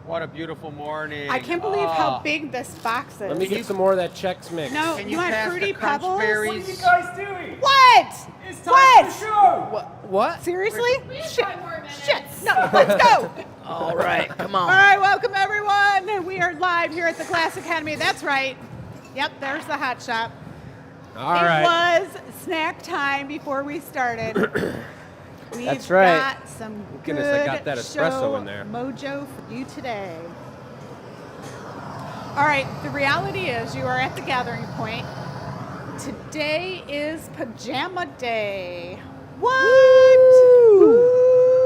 What a beautiful morning. I can't believe how big this box is. Let me get some more of that Chex Mix. No, Can you you want pass Fruity the Crunch Pebbles? Berries? What are you guys doing? What? It's time for the show. What? Seriously? We have Shit. 5 more minutes. Shit. No, let's go. All right, come All on. right, welcome everyone. We are live here at the Glass Academy. That's right. Yep, there's the hot shop. All it right. was snack time before we started. We've That's right. got some Goodness, good I got that espresso show in there. mojo for you today. All right, the reality is you are at the gathering point. Today is pajama day. What?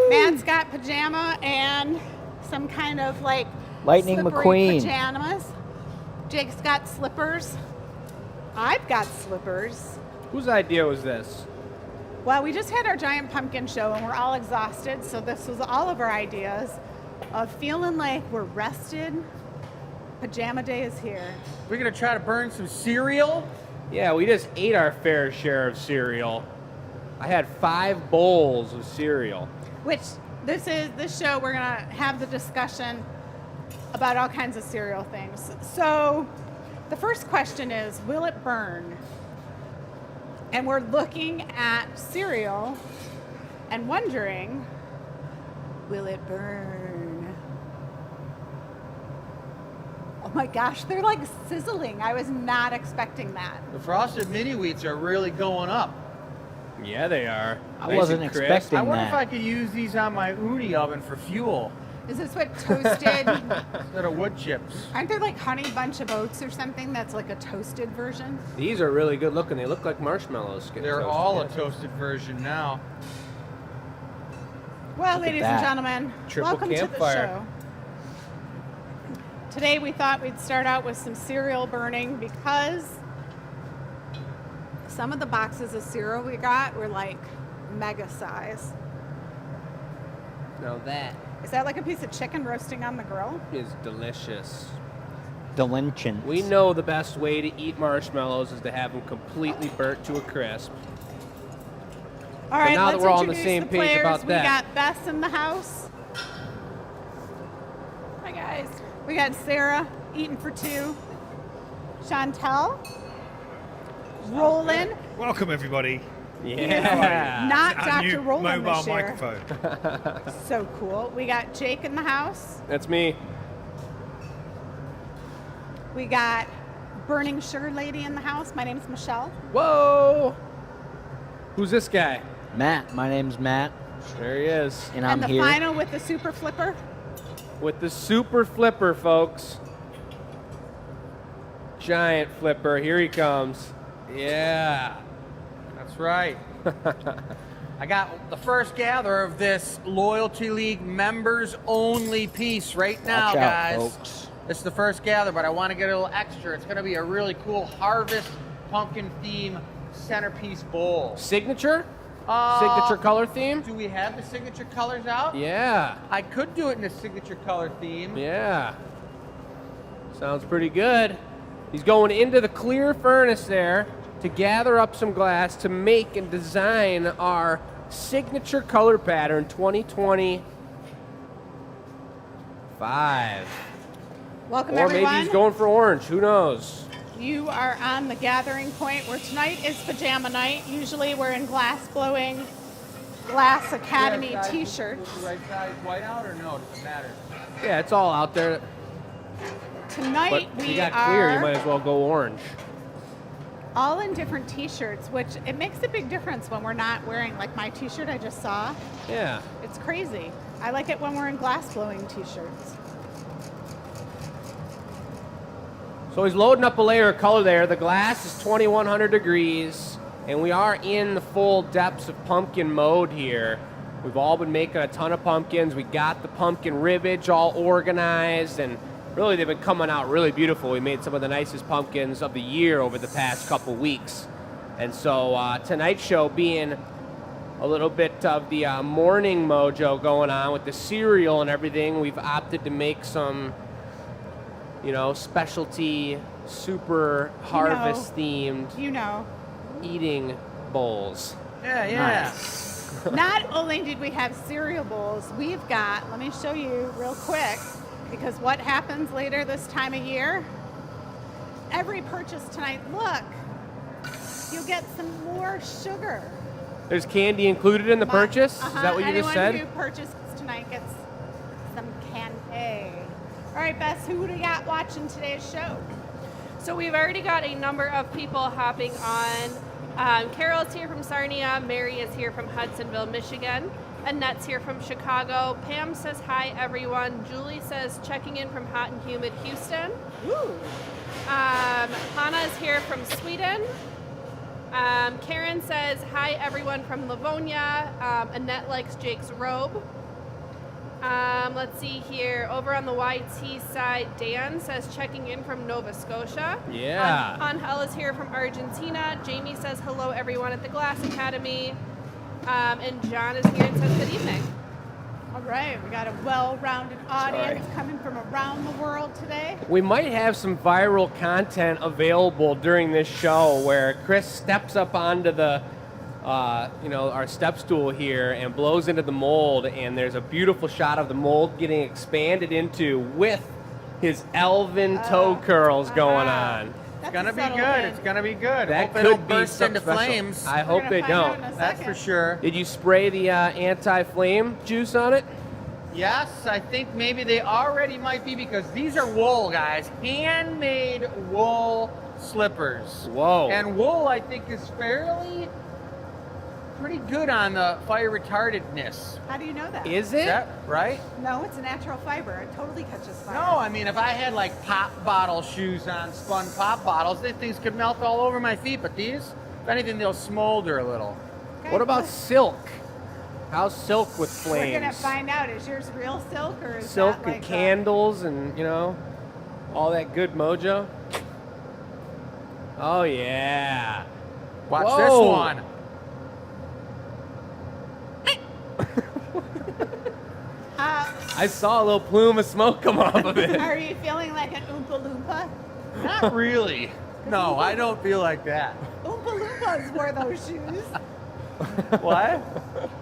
Matt's got pajama and some kind of like Lightning slippery McQueen. pajamas. Jake's got slippers. I've got slippers. Whose idea was this? Well, we just had our giant pumpkin show and we're all exhausted, so this was all of our ideas of feeling like we're rested. Pajama day is here. We're going to try to burn some cereal. Yeah, we just ate our fair share of cereal. I had 5 bowls of cereal. Which this show we're gonna have the discussion about all kinds of cereal things. So the first question is, will it burn? And we're looking at cereal and wondering, will it burn? Oh my gosh, they're like sizzling. I was not expecting that. The Frosted Mini Wheats are really going up. Yeah, they are. I Nice wasn't and crisp. expecting I wonder that. if I could use these on my uni oven for fuel Is this what toasted? instead of wood chips. Aren't there like honey bunch of oats or something that's like a toasted version? These are really good looking. They look like marshmallows. getting They're toasted. all a Yeah. toasted version now. Well, Look at ladies and that. gentlemen, Triple welcome to the campfire. show. Today we thought we'd start out with some cereal burning because some of the boxes of cereal we got were like mega size. Now that Is that like a piece of chicken roasting on the grill? is delicious. Delinquent. We know the best way to eat marshmallows is to have them completely burnt to a crisp. All right, now that let's we're all on the introduce same the page players. about We that. got Bess in the house. Hi guys. We got Sarah eating for 2. Chantel. Roland. Welcome, everybody. Yeah. Not Our Dr. new Roland mobile this year. microphone. So cool. We got Jake in the house. That's me. We got Burning Sugar Lady in the house. My name's Michelle. Whoa. Who's this guy? Matt. My name's Matt, There he is. and I'm and the here. final with the super flipper. With the super flipper, folks. Giant flipper. Here he comes. Yeah. That's right. I got the first gather of this Loyalty League members only piece right now, Watch out, guys. folks. It's the first gather, but I want to get a little extra. It's going to be a really cool harvest pumpkin theme centerpiece bowl. Signature? Signature color theme? Do we have the signature colors out? Yeah. I could do it in a signature color theme. Yeah. Sounds pretty good. He's going into the clear furnace there to gather up some glass to make and design our signature color pattern 2025. Welcome, Or everyone. maybe he's going for orange. Who knows? You are on the gathering point where tonight is pajama night. Usually we're in glass blowing Glass Academy Yeah, guys, t-shirts. was the right size white out or no? Does it matter? Yeah, it's all out there. Tonight But if we you got clear, you are might as well go orange. all in different t-shirts, which it makes a big difference when we're not wearing like my t-shirt I just saw. Yeah. It's crazy. I like it when we're in glass blowing t-shirts. So he's loading up a layer of color there. The glass is 2100 degrees, and we are in the full depths of pumpkin mode here. We've all been making a ton of pumpkins. We got the pumpkin ribbage all organized, and really they've been coming out really beautiful. We made some of the nicest pumpkins of the year over the past couple weeks. And so tonight's show being a little bit of the morning mojo going on with the cereal and everything, we've opted to make some specialty, super harvest-themed You know, eating bowls. Yeah. not only did we have cereal bowls, we've got, let me show you real quick, because what happens later this time of year? Every purchase tonight, look, you'll get some more sugar. There's candy included in the purchase? Is that what you just said? Anyone who purchases tonight gets some candy. All right, Bess, who do we got watching today's show? So we've already got a number of people hopping on. Carol's here from Sarnia. Mary is here from Hudsonville, Michigan. Annette's here from Chicago. Pam says hi, everyone. Julie says checking in from hot and humid Houston. Ooh. Hannah is here from Sweden. Karen says hi, everyone from Livonia. Annette likes Jake's robe. Let's see here. Over on the YT side, Dan says checking in from Nova Scotia. Yeah. Angel is here from Argentina. Jamie says hello, everyone at the Glass Academy. And John is here and says good evening. All right, we got a well-rounded audience coming from around the world today. We might have some viral content available during this show where Chris steps up onto the, our step stool here and blows into the mold, and there's a beautiful shot of the mold getting expanded into with his elven toe curls going on. It's gonna be good. It's gonna be good. That Hope could they don't be burst something into special. flames. I hope they don't. That's for sure. Did you spray the anti-flame juice on it? Yes, I think maybe they already might be, because these are wool, guys. Handmade wool slippers. Whoa. And wool, I think, is pretty good on the fire retardedness. How do you know that? Is Is it? that right? No, it's a natural fiber. It totally catches fire. No, I mean, if I had like pop bottle shoes on, spun pop bottles, these things could melt all over my feet. But these, if anything, they'll smolder a little. Okay, What about well, silk? How's silk with flames? We're gonna find out. Is yours real silk or is Silk that and like candles and, all that good mojo. Oh, yeah. Watch Whoa. this one. I saw a little plume of smoke come off of it. Are you feeling like an Oompa Loompa? Not really. No, I don't feel like that. Oompa Loompas wore those shoes. What?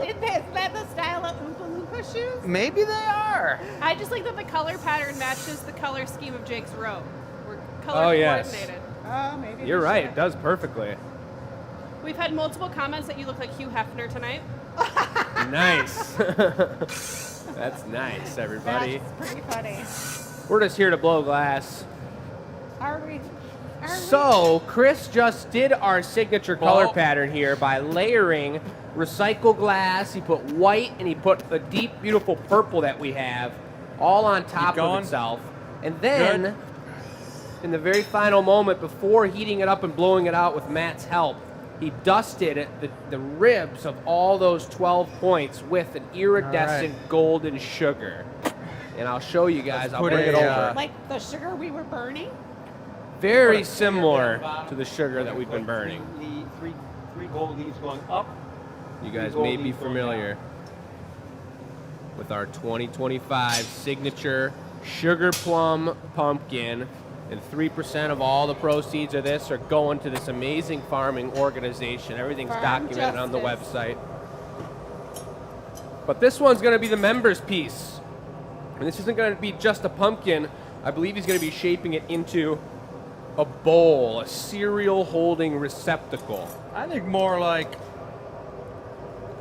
Isn't that the style of Oompa Loompa shoes? Maybe they are. I just like that the color pattern matches the color scheme of Jake's robe. We're color Oh, yes. coordinated. Oh, maybe. You're we right. should. It does perfectly. We've had multiple comments that you look like Hugh Hefner tonight. Nice. That's nice, everybody. That's pretty funny. We're just here to blow glass. Are we? So, Chris just did our signature color Well- pattern here by layering recycled glass. He put white and he put the deep, beautiful purple that we have all on top of going. itself. And then, Good. in the very final moment, before heating it up and blowing it out with Matt's help, he dusted the ribs of all those 12 points with an iridescent golden sugar. And I'll show you guys. Let's I'll put bring it a, over. Like the sugar we were burning? Very similar to the sugar that we've been burning. Three gold leaves going up. You guys may be familiar with our 2025 signature sugar plum pumpkin, and 3% of all the proceeds of this are going to this amazing farming organization. Everything's Farm documented on the justice. website. But this one's going to be the members piece. And this isn't going to be just a pumpkin. I believe he's going to be shaping it into a bowl, a cereal holding receptacle. I think more like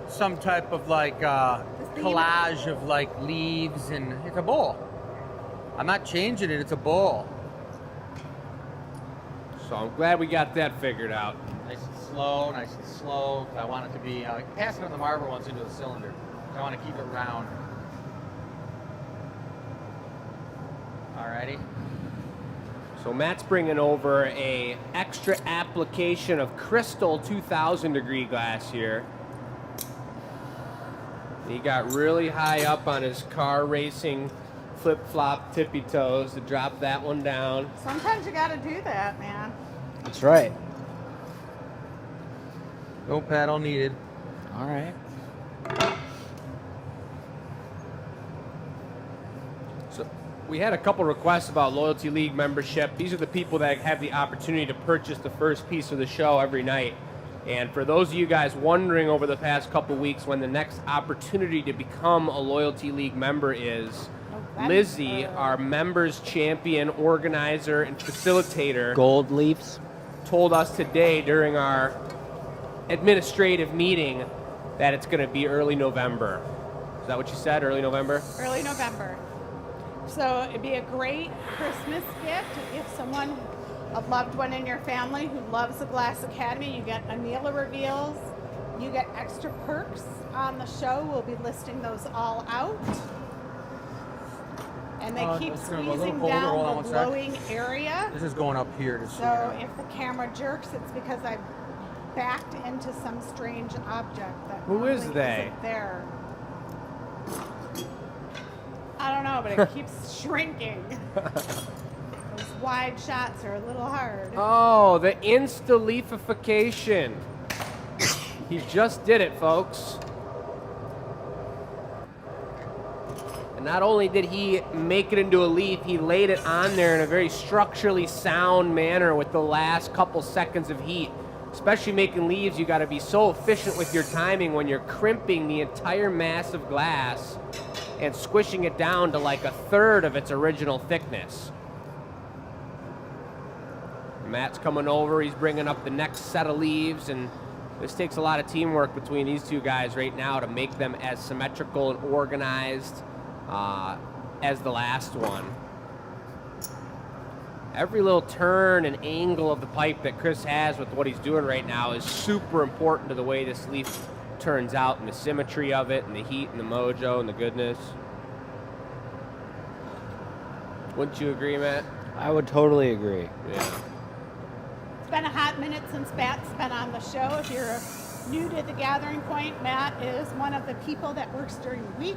some type of like collage of like leaves, and it's a bowl. I'm not changing it, it's a bowl. So I'm glad we got that figured out. Nice and slow, nice and slow. I want it to be, passing on the marble ones into the cylinder. I want to keep it round. Alrighty. So Matt's bringing over a extra application of crystal 2000 degree glass here. He got really high up on his car racing flip-flop tippy toes to drop that one down. Sometimes you gotta do that, man. That's right. No paddle needed. All right. So we had a couple requests about Loyalty League membership. These are the people that have the opportunity to purchase the first piece of the show every night. And for those of you guys wondering over the past couple weeks when the next opportunity to become a Loyalty League member is, Lizzie, our members champion, organizer, and facilitator, Gold leaves. told us today during our administrative meeting that it's going to be early November. Is that what you said, early November? Early November. So it'd be a great Christmas gift to give someone, a loved one in your family who loves the Glass Academy. You get Anila reveals. You get extra perks on the show. We'll be listing those all out. And they keep it's gonna go a little squeezing colder. Hold on down one the sec. glowing area. This is going up here to see. So if the camera jerks, it's because I backed into some strange object that Who is normally they? isn't there. I don't know, but it keeps shrinking. Those wide shots are a little hard. Oh, the insta-leafification. He just did it, folks. And not only did he make it into a leaf, he laid it on there in a very structurally sound manner with the last couple seconds of heat. Especially making leaves, you got to be so efficient with your timing when you're crimping the entire mass of glass and squishing it down to like a third of its original thickness. Matt's coming over, he's bringing up the next set of leaves, and this takes a lot of teamwork between these two guys right now to make them as symmetrical and organized as the last one. Every little turn and angle of the pipe that Chris has with what he's doing right now is super important to the way this leaf turns out and the symmetry of it and the heat and the mojo and the goodness. Wouldn't you agree, Matt? I would totally agree. Yeah. It's been a hot minute since Matt's been on the show. If you're new to the Gathering Point, Matt is one of the people that works during the week.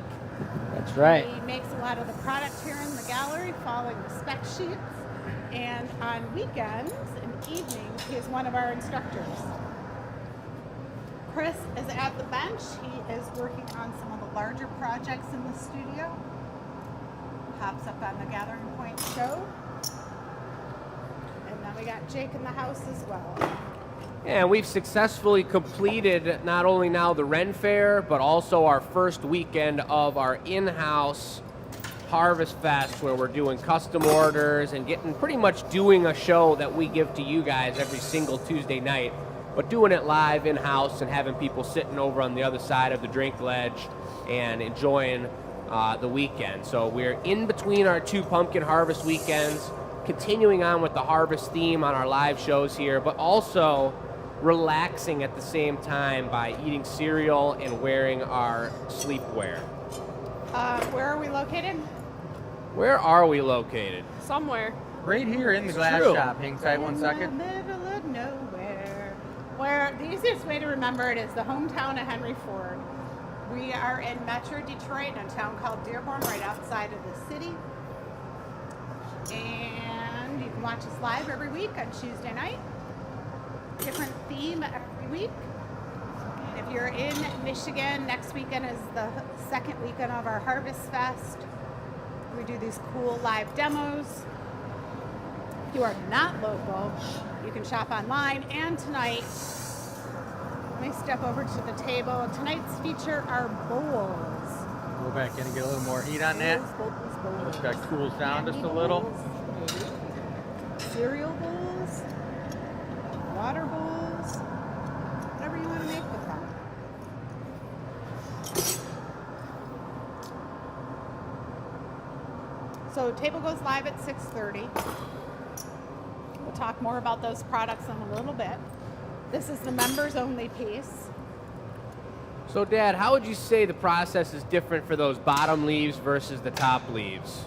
That's right. He makes a lot of the product here in the gallery, following the spec sheets. And on weekends and evenings, he is one of our instructors. Chris is at the bench. He is working on some of the larger projects in the studio. Pops up on the Gathering Point show. And then we got Jake in the house as well. And we've successfully completed not only now the Ren Fair, but also our first weekend of our in-house Harvest Fest, where we're doing custom orders and getting pretty much doing a show that we give to you guys every single Tuesday night, but doing it live in-house and having people sitting over on the other side of the drink ledge and enjoying the weekend. So we're in between our two pumpkin harvest weekends, continuing on with the harvest theme on our live shows here, but also relaxing at the same time by eating cereal and wearing our sleepwear. Where are we located? Where are we located? Somewhere. Right here in the glass true. shop. Hang tight one In second. the middle of nowhere. Where the easiest way to remember it is the hometown of Henry Ford. We are in Metro Detroit in a town called Dearborn, right outside of the city. And you can watch us live every week on Tuesday night. Different theme every week. And if you're in Michigan, next weekend is the second weekend of our Harvest Fest. We do these cool live demos. If you are not local, you can shop online. And tonight, let me step over to the table. Tonight's feature are bowls. Go back in and get a little more heat on that. Bowls. That cools down just a little. Bowls, cereal bowls, water bowls, whatever you want to make with them. So table goes live at 6:30. We'll talk more about those products in a little bit. This is the members only piece. So, Dad, how would you say the process is different for those bottom leaves versus the top leaves?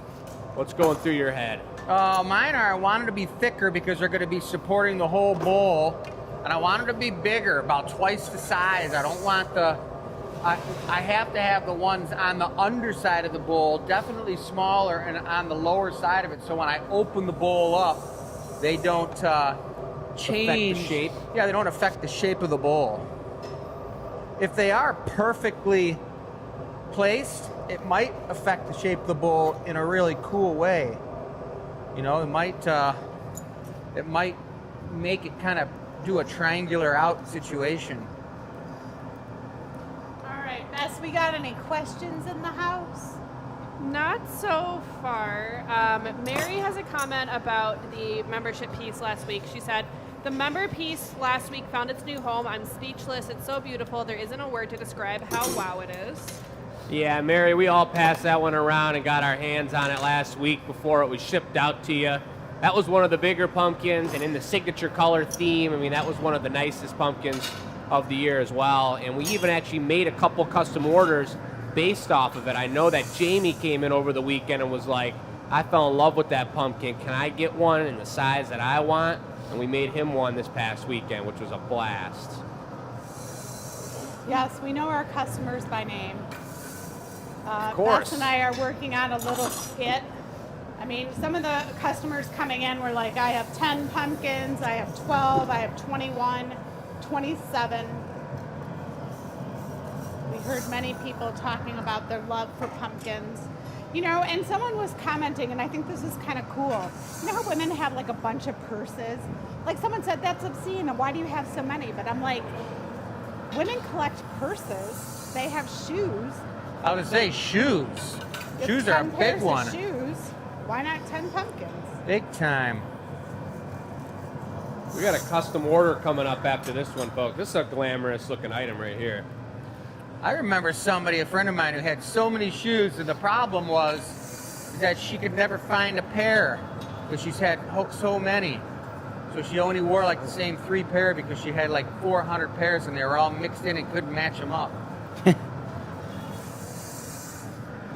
What's going through your head? Mine are, I want them to be thicker because they're going to be supporting the whole bowl. And I want them to be bigger, about twice the size. I don't want I have to have the ones on the underside of the bowl definitely smaller and on the lower side of it. So when I open the bowl up, they don't change. Affect the shape? Yeah, they don't affect the shape of the bowl. If they are perfectly placed, it might affect the shape of the bowl in a really cool way. You know, it might make it kind of do a triangular out situation. All right, Bess, we got any questions in the house? Not so far. Mary has a comment about the membership piece last week. She said, the member piece last week found its new home. I'm speechless. It's so beautiful. There isn't a word to describe how wow it is. Yeah, Mary, we all passed that one around and got our hands on it last week before it was shipped out to you. That was one of the bigger pumpkins, and in the signature color theme, I mean, that was one of the nicest pumpkins of the year as well. And we even actually made a couple custom orders based off of it. I know that Jamie came in over the weekend and was like, I fell in love with that pumpkin. Can I get one in the size that I want? And we made him one this past weekend, which was a blast. Yes, we know our customers by name. Of course. Beth and I are working on a little skit. I mean, some of the customers coming in were like, I have 10 pumpkins, I have 12, I have 21, 27. We heard many people talking about their love for pumpkins. You know, and someone was commenting, and I think this is kind of cool. You know how women have like a bunch of purses? Like someone said, that's obscene, and why do you have so many? But I'm like, women collect purses, they have shoes. I was gonna say shoes. It's Shoes are a 10 big pairs one. of shoes. Why not 10 pumpkins? Big time. We got a custom order coming up after this one, folks. This is a glamorous looking item right here. I remember somebody, a friend of mine, who had so many shoes, and the problem was that she could never find a pair because she's had so many. So she only wore like the same 3 pair because she had like 400 pairs, and they were all mixed in and couldn't match them up.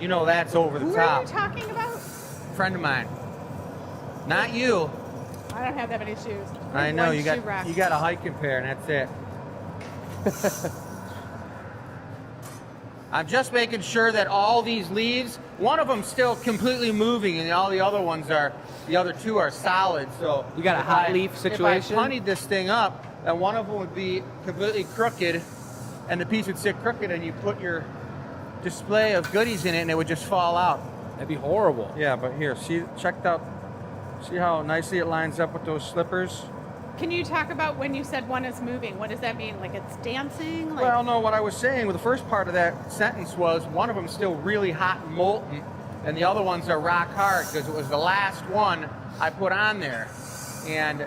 You know that's over the Who top. are you talking about? Friend of mine. Not you. I don't have that many shoes. I know One you shoe rack. got a hiking pair, and that's it. I'm just making sure that all these leaves, one of them's still completely moving, and all the other two are solid. So We got a if hot leaf situation? If I punnied this thing up, then one of them would be completely crooked, and the piece would sit crooked, and you put your display of goodies in it, and it would just fall out. That'd be horrible. Yeah, but here, see how nicely it lines up with those slippers? Can you talk about when you said one is moving? What does that mean? Like it's dancing? Like, Well, no, what I was saying with the first part of that sentence was one of them's still really hot and molten, and the other ones are rock hard because it was the last one I put on there. And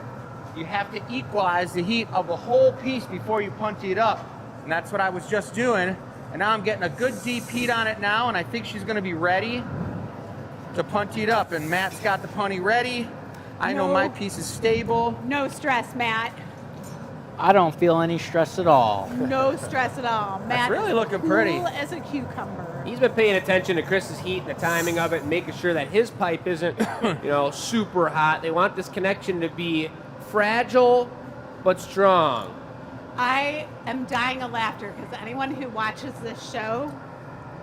you have to equalize the heat of the whole piece before you punch it up. And that's what I was just doing. And now I'm getting a good deep heat on it now, and I think she's going to be ready to punch it up. And Matt's got the punny ready. I know No. my piece is stable. no stress, Matt. I don't feel any stress at all. No stress at all. Matt really is looking cool pretty. as a cucumber. He's been paying attention to Chris's heat and the timing of it and making sure that his pipe isn't, super hot. They want this connection to be fragile but strong. I am dying of laughter because anyone who watches this show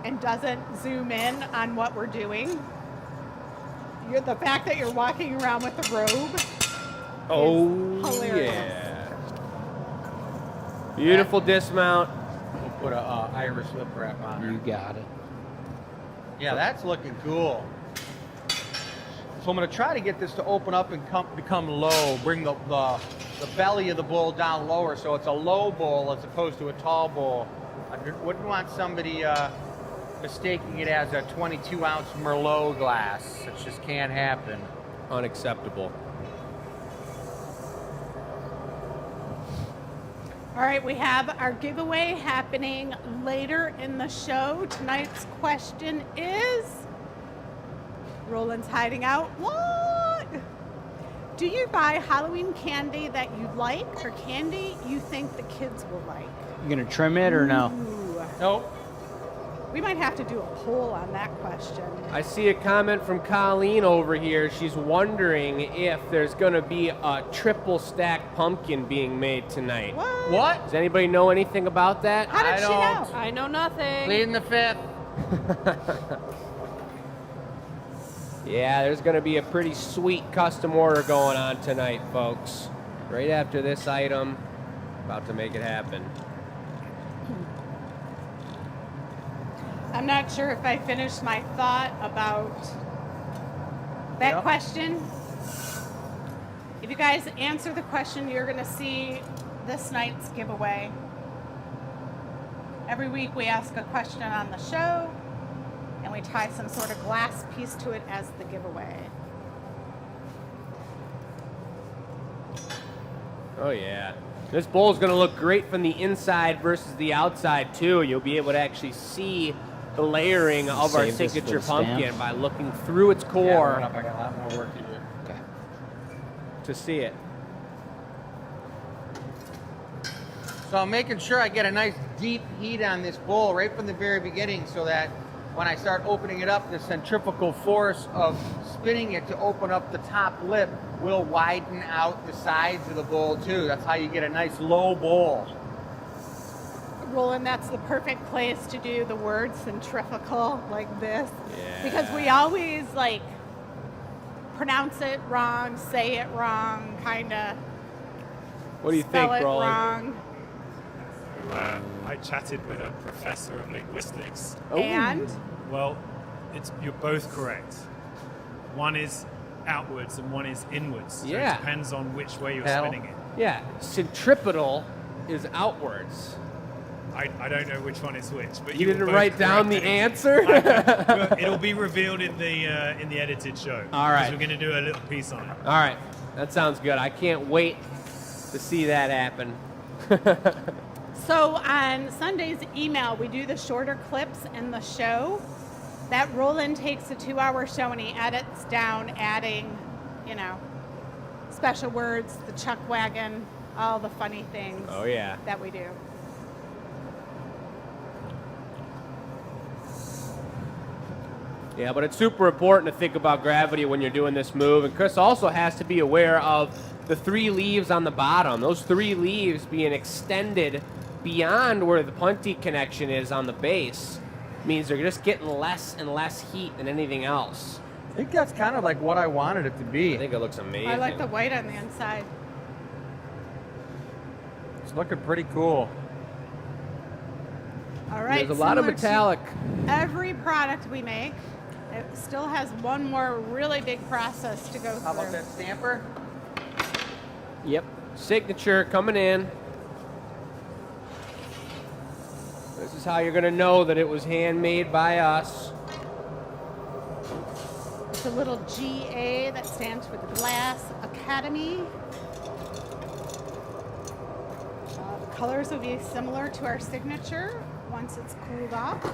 and doesn't zoom in on what we're doing, the fact that you're walking around with a robe Oh, hilarious. yeah. Beautiful dismount. We'll put a Irish lip wrap on her. You got it. Yeah, that's looking cool. So I'm going to try to get this to open up and become low, bring the belly of the bowl down lower so it's a low bowl as opposed to a tall bowl. I wouldn't want somebody mistaking it as a 22-ounce Merlot glass. It just can't happen. Unacceptable. All right, we have our giveaway happening later in the show. Tonight's question is, Roland's hiding out. What? Do you buy Halloween candy that you like or candy you think the kids will like? You gonna trim it or no? Ooh. Nope. We might have to do a poll on that question. I see a comment from Colleen over here. She's wondering if there's going to be a triple stack pumpkin being made tonight. What? What? Does anybody know anything about that? How did I she don't. know? I know nothing. Pleading the fifth. Yeah, there's going to be a pretty sweet custom order going on tonight, folks. Right after this item, about to make it happen. I'm not sure if I finished my thought about that Yep. question. If you guys answer the question, you're going to see this night's giveaway. Every week we ask a question on the show. and we tie some sort of glass piece to it as the giveaway. Oh yeah. This bowl is going to look great from the inside versus the outside too. You'll be able to actually see the layering of our Save this for signature the stamp. pumpkin by looking through its Yeah, core I got a lot more work to do. Okay. to see it. So I'm making sure I get a nice deep heat on this bowl right from the very beginning so that when I start opening it up, the centrifugal force of spinning it to open up the top lip will widen out the sides of the bowl too. That's how you get a nice low bowl. Roland, that's the perfect place to do the word centrifugal like this. Yeah. Because we always like pronounce it wrong, say it wrong, kind of What do you spell think, it Roland? wrong. I chatted with a professor of linguistics. Oh. And Well, you're both correct. One is outwards and one is inwards. So Yeah. it depends on which way you're Paddle. spinning it. Yeah, centripetal is outwards. I don't know which one is which, but You were didn't both write down the correct. answer? Well, it'll be revealed in the edited show. All right. 'Cause we're going to do a little piece on it. All right, that sounds good. I can't wait to see that happen. so on Sunday's email, we do the shorter clips in the show. That Roland takes a 2-hour show and he edits down, adding, special words, the chuck wagon, all the funny things Oh yeah. that we do. Yeah, but it's super important to think about gravity when you're doing this move. And Chris also has to be aware of the 3 leaves on the bottom. Those 3 leaves being extended beyond where the punty connection is on the base means they're just getting less and less heat than anything else. I think that's kind of like what I wanted it to be. I think it looks amazing. I like the white on the inside. It's looking pretty cool. All right. There's a lot of similar to metallic. Every product we make, it still has one more really big process to go through. How about that stamper? Yep. Signature coming in. This is how you're going to know that it was handmade by us. It's a little GA that stands for the Glass Academy. The colors will be similar to our signature once it's cooled off.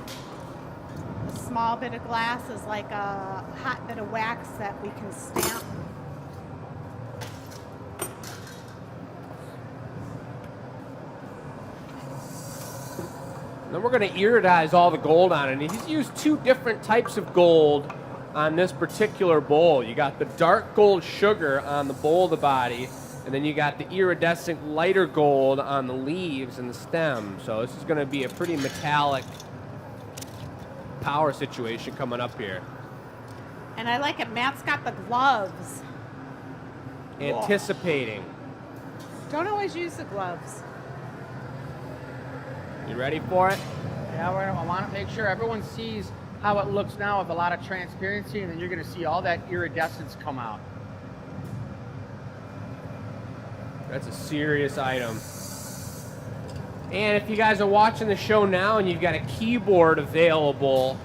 A small bit of glass is like a hot bit of wax that we can stamp. Then we're going to iridize all the gold on it. And he's used 2 different types of gold on this particular bowl. You got the dark gold sugar on the bowl of the body, and then you got the iridescent lighter gold on the leaves and the stem. So this is going to be a pretty metallic power situation coming up here. And I like it. Matt's got the gloves. Anticipating. Don't always use the gloves. You ready for it? Yeah, I want to make sure everyone sees how it looks now with a lot of transparency, and then you're going to see all that iridescence come out. That's a serious item. And if you guys are watching the show now and you've got a keyboard available,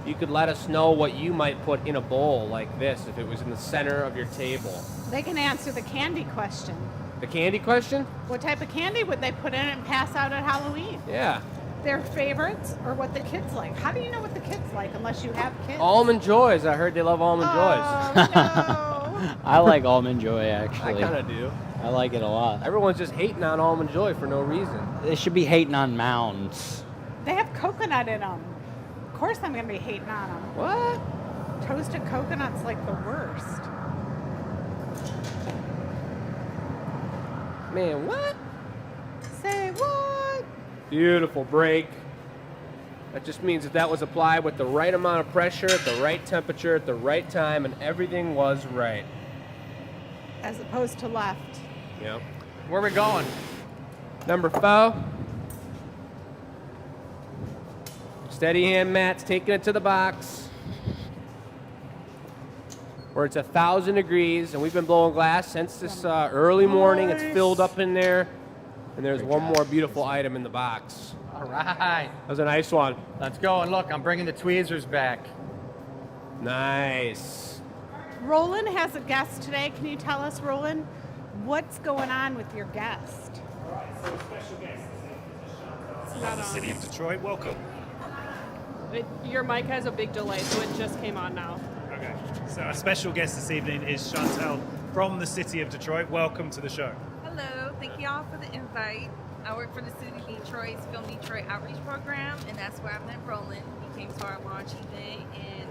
you could let us know what you might put in a bowl like this if it was in the center of your table. They can answer the candy question. The candy question? What type of candy would they put in and pass out at Halloween? Yeah. Their favorites or what the kids like? How do you know what the kids like unless you have kids? Almond Joys. I heard they love Almond Joys. Oh, no. I like Almond Joy, I actually. kind of do. I like it a lot. Everyone's just hating on Almond Joy for no reason. They should be hating on mounds. They have coconut in them. Of course I'm going to be hating on them. What? Toasted coconut's like the worst. Man, what? Say what? Beautiful break. That just means that that was applied with the right amount of pressure, at the right temperature, at the right time, and everything was right. As opposed to left. Yep. Where are we going? Number 4. Steady hand, Matt's taking it to the box. Where it's 1,000 degrees, and we've been blowing glass since this early morning. It's filled up in there, and there's one more beautiful item in the box. All right. That was a nice one. Let's go. And look, I'm bringing the tweezers back. Nice. Roland has a guest today. Can you tell us, Roland, what's going on with your guest? Not on. City of Detroit, welcome. Your mic has a big delay, so it just came on now. Okay. So our special guest this evening is Chantel from the City of Detroit. Welcome to the show. Hello, thank you all for the invite. I work for the City of Detroit's Film Detroit Outreach Program, and that's where I met Roland. He came to our launch event, and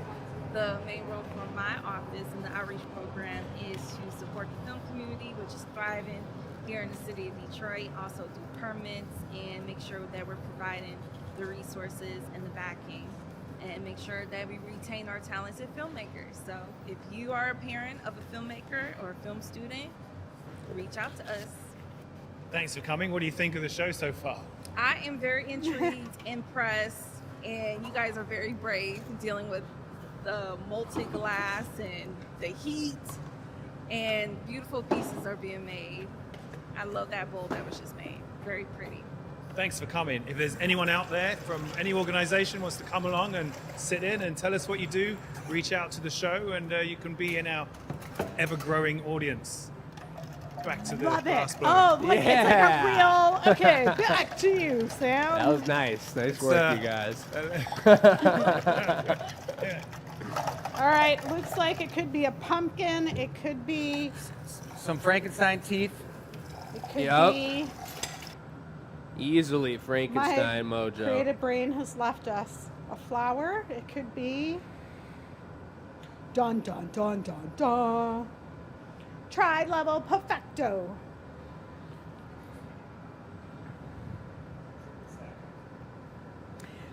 the main role for my office in the outreach program is to support the film community, which is thriving here in the City of Detroit, also do permits and make sure that we're providing the resources and the backing, and make sure that we retain our talented filmmakers. So if you are a parent of a filmmaker or a film student, reach out to us. Thanks for coming. What do you think of the show so far? I am very intrigued, impressed, and you guys are very brave dealing with the molten glass and the heat, and beautiful pieces are being made. I love that bowl that was just made. Very pretty. Thanks for coming. If there's anyone out there from any organization wants to come along and sit in and tell us what you do, reach out to the show, and you can be in our ever-growing audience. Back to the Love glass it. blowing. Oh, look, Yeah. it's like a real. Okay, back to you, Sam. That was nice. Nice work, you guys. All right, looks like it could be a pumpkin. It could be. Some Frankenstein teeth. It could Yep. be. Easily Frankenstein My mojo. creative brain has left us. A flower. It could be. Dun dun dun dun dun. Tri-level perfecto.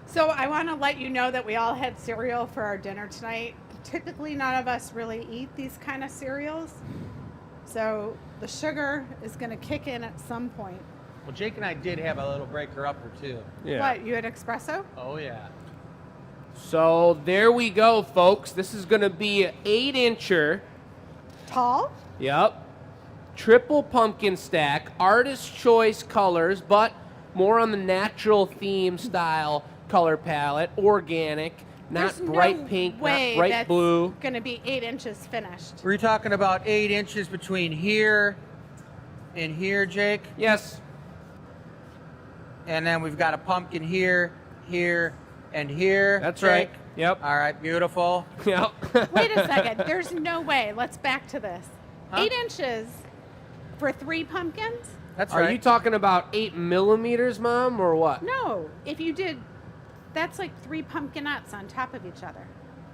So I want to let you know that we all had cereal for our dinner tonight. Typically, none of us really eat these kind of cereals. So the sugar is going to kick in at some point. Well, Jake and I did have a little breaker upper too. Yeah. What, you had espresso? Oh yeah. So there we go, folks. This is going to be an 8-incher. Tall? Yep. Triple pumpkin stack, artist choice colors, but more on the natural theme style color palette, organic, not There's bright no pink, way not bright that's blue. going to be 8 inches finished. Were you talking about 8 inches between here and here, Jake? Yes. And then we've got a pumpkin here, here, and here. That's Jake? right. Yep. All right, beautiful. Yep. Wait a second. There's no way. Let's back to this. Huh? 8 inches for 3 pumpkins? That's Are right. you talking about 8 millimeters, Mom, or what? No. If you did, that's like 3 pumpkinettes on top of each other.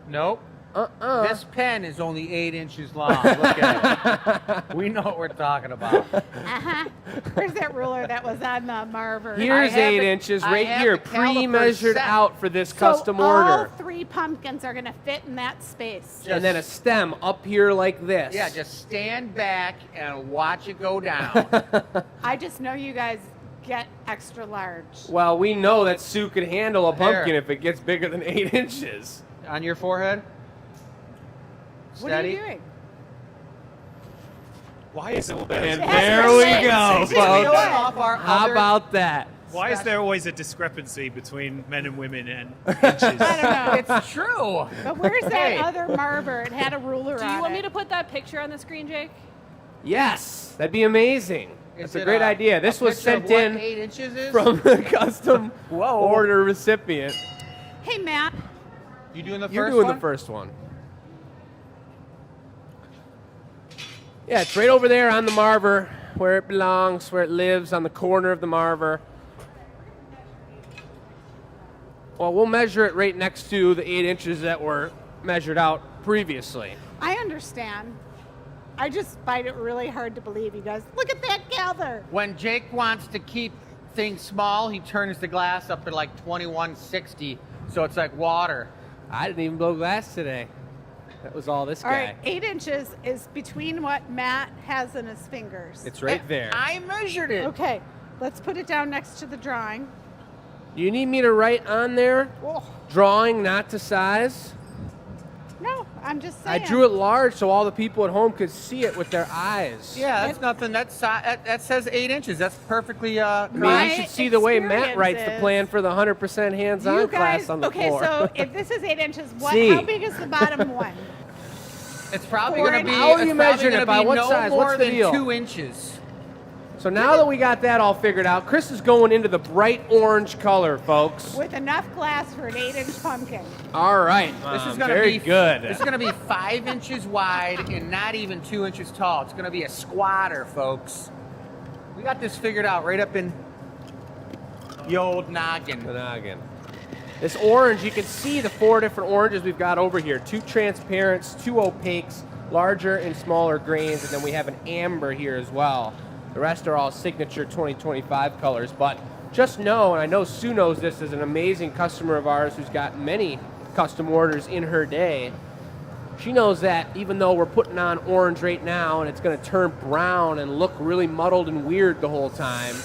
Nope. Uh-uh. This pen is only 8 inches long. Look at it. We know what we're talking about. Uh-huh. Where's that ruler that was on the Marver? Here's I have 8 the- inches I right have here, the calipers pre-measured set. out for this So custom all order. 3 pumpkins are going to fit in that space. And then a stem up here like this. Yeah, just stand back and watch it go down. I just know you guys get extra large. Well, we know that Sue could handle a pumpkin There. if it gets bigger than 8 inches. On your forehead. What are you Steady. doing? Why is it all And It has there to we fit. go, It's Showing folks. off our How other- about that? Why is there always a discrepancy between men and women and inches? I don't know. It's true. But where's that Hey. other Marver? It had a ruler Do on you want it. me to put that picture on the screen, Jake? Yes, that'd be amazing. Is That's a it great idea. This a was picture of sent what in 8 inches is? from the custom Whoa. order recipient. Hey, Matt. You doing the first You're doing one? the first one. Yeah, it's right over there on the Marver, where it belongs, where it lives, on the corner of the Marver. Well, we'll measure it right next to the 8 inches that were measured out previously. I understand. I just find it really hard to believe you guys. Look at that gather. When Jake wants to keep things small, he turns the glass up to like 2160, so it's like water. I didn't even blow glass today. That was all this All guy. right, 8 inches is between what Matt has in his fingers. It's right there. I measured it. Okay, let's put it down next to the drawing. Do you need me to write on there? Oh, Drawing, not to size? no, I'm just I saying. drew it large so all the people at home could see it with their eyes. Yeah, that's nothing. That says 8 inches. That's perfectly I mean, My you should see the way Matt writes the experience plan for the 100% hands-on You class guys, on the okay, floor. so if this is 8 inches, See. how big is the bottom one? It's probably Four going to be. inches. How are it's you probably measuring gonna it? By be what no size? more What's the than deal? 2 inches. So now that we got that all figured out, Chris is going into the bright orange color, folks. With enough glass for an 8-inch pumpkin. All right, This is Mom, going to very be good. This is going to be 5 inches wide and not even 2 inches tall. It's going to be a squatter, folks. We got this figured out right up in the old noggin. The noggin. This orange, you can see the 4 different oranges we've got over here. 2 transparents, 2 opaques, larger and smaller grains, and then we have an amber here as well. The rest are all signature 2025 colors, but just know, and I know Sue knows this as an amazing customer of ours who's got many custom orders in her day. She knows that even though we're putting on orange right now and it's going to turn brown and look really muddled and weird the whole time,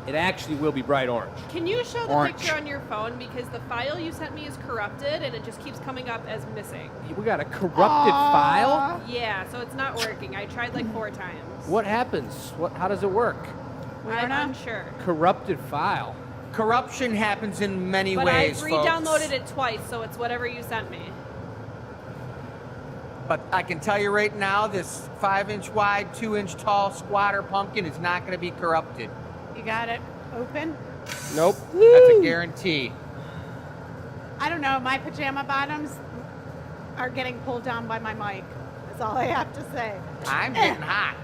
it actually will be bright orange. Can you show the Orange. picture on your phone because the file you sent me is corrupted and it just keeps coming up as missing. We got a corrupted file? Yeah, so it's not working. I tried like 4 times. What happens? How does it work? I'm unsure. Corrupted file. Corruption happens in many But ways, I've folks. re-downloaded it twice, so it's whatever you sent me. But I can tell you right now, this 5-inch wide, 2-inch tall squatter pumpkin is not going to be corrupted. You got it open? Nope. That's a guarantee. I don't know. My pajama bottoms are getting pulled down by my mic. That's all I have to say. I'm getting hot.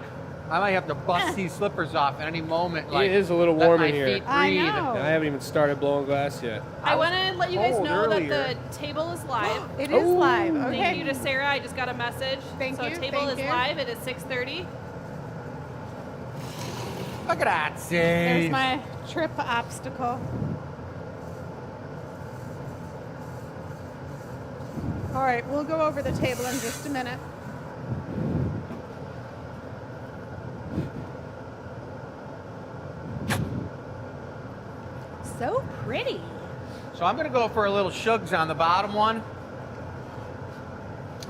I might have to bust these slippers off at any moment. It is a little let warm my in here. feet I breathe. know. I haven't even started blowing glass yet. I want to let you guys cold know earlier. that the table is live. It is live. Okay. Thank you to Sarah. I just got a message. Thank so you, table thank is you. live. It is 6:30. Look at that, see? There's my trip obstacle. All right, we'll go over the table in just a minute. So pretty. So I'm going to go for a little shugs on the bottom one.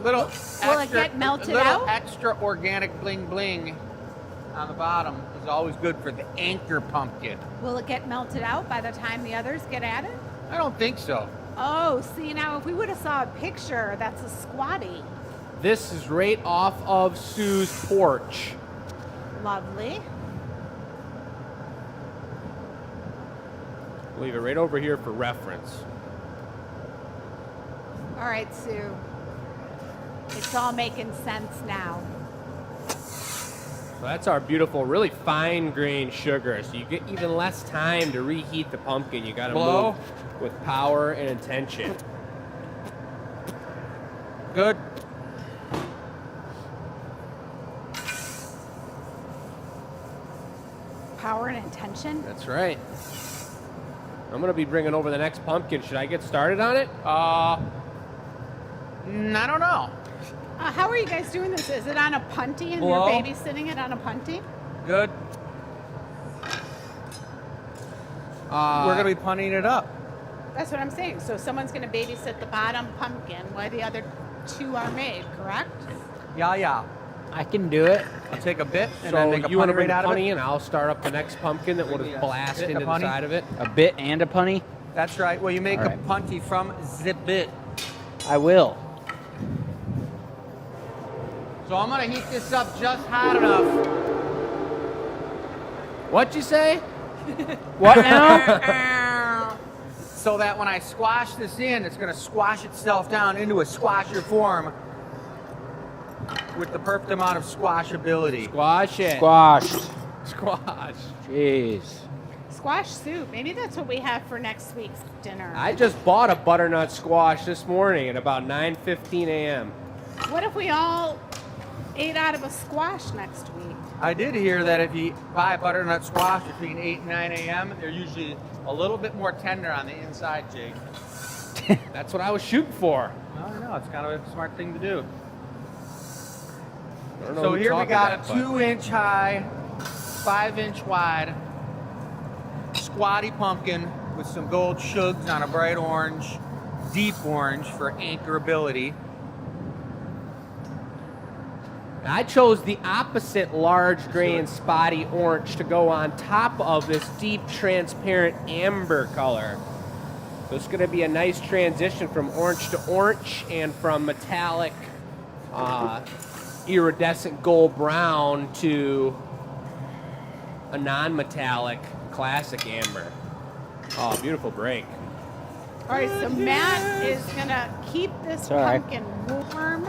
Little Will it get melted little out? extra organic bling bling on the bottom is always good for the anchor pumpkin. Will it get melted out by the time the others get at it? I don't think so. Oh, see now if we would have saw a picture, that's a squatty. This is right off of Sue's porch. Lovely. Leave it right over here for reference. All right, Sue. It's all making sense now. So that's our beautiful, really fine grain sugar. So you get even less time to reheat the pumpkin. You got to Blow. move with power and intention. Good. Power and intention. That's right. I'm going to be bringing over the next pumpkin. Should I get started on it? I don't know. How are you guys doing this? Is it on a punty and Blow. you're babysitting it on a punty? Good. We're going to be punting it up. That's what I'm saying. So someone's going to babysit the bottom pumpkin while the other two are made, correct? Yeah. I can do it. I'll take a bit and So then make a you want to punny bring right the out of punny it. and I'll start up the next pumpkin that will just blast Bit, a into the punny. side of it. A bit and a punny. That's right. Well, you make All a right. punty from the bit. I will. So I'm going to heat this up just hot enough. What'd you say? What now? So that when I squash this in, it's going to squash itself down into a squasher form with the perfect amount of squashability. Squash it. Squashed. Squash. Jeez. Squash soup. Maybe that's what we have for next week's dinner. I just bought a butternut squash this morning at about 9:15 a.m. What if we all ate out of a squash next week? I did hear that if you buy butternut squash between 8 and 9 a.m., they're usually a little bit more tender on the inside, Jake. That's what I was shooting for. I don't know. It's kind of a smart thing to do. I don't know So who here we taught me got that, a but- 2-inch high, 5-inch wide, squatty pumpkin with some gold shugs on a bright orange, deep orange for anchorability. I chose the opposite large grain spotty orange to go on top of this deep transparent amber color. So it's going to be a nice transition from orange to orange and from metallic iridescent gold brown to a non-metallic classic amber. Oh, beautiful break. All right, so Matt is gonna keep this all right. pumpkin warm.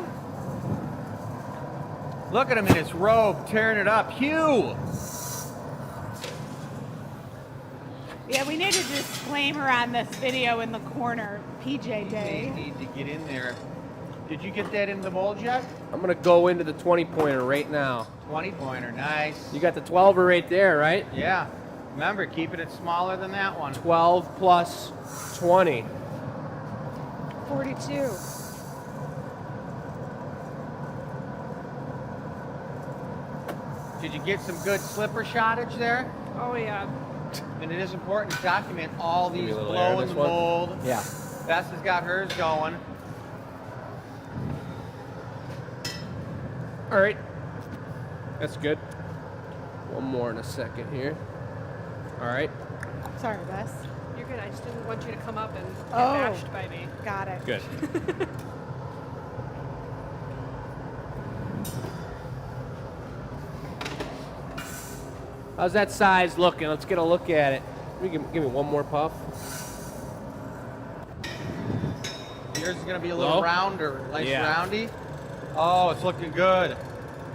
Look at him in his robe, tearing it up. Hugh! Yeah, we need a disclaimer on this video in the corner. PJ They Day. need to get in there. Did you get that in the mold yet? I'm going to go into the 20-pointer right now. 20-pointer, nice. You got the 12er right there, right? Yeah. Remember, keeping it smaller than that one. 12 plus 20. 42. Did you get some good slipper shottage there? Oh yeah. And it is important to document all Give me these a little air in blow in this the one. mold. Yeah. Bess has got hers going. All right. That's good. One more in a second here. All right. Sorry, Bess. You're good. I just didn't want you to come up and get Oh. bashed by me. Got it. Good. How's that size looking? Let's get a look at it. Give me one more puff. Yours is going to be a little Low? rounder, nice Yeah. roundy. Oh, it's looking good.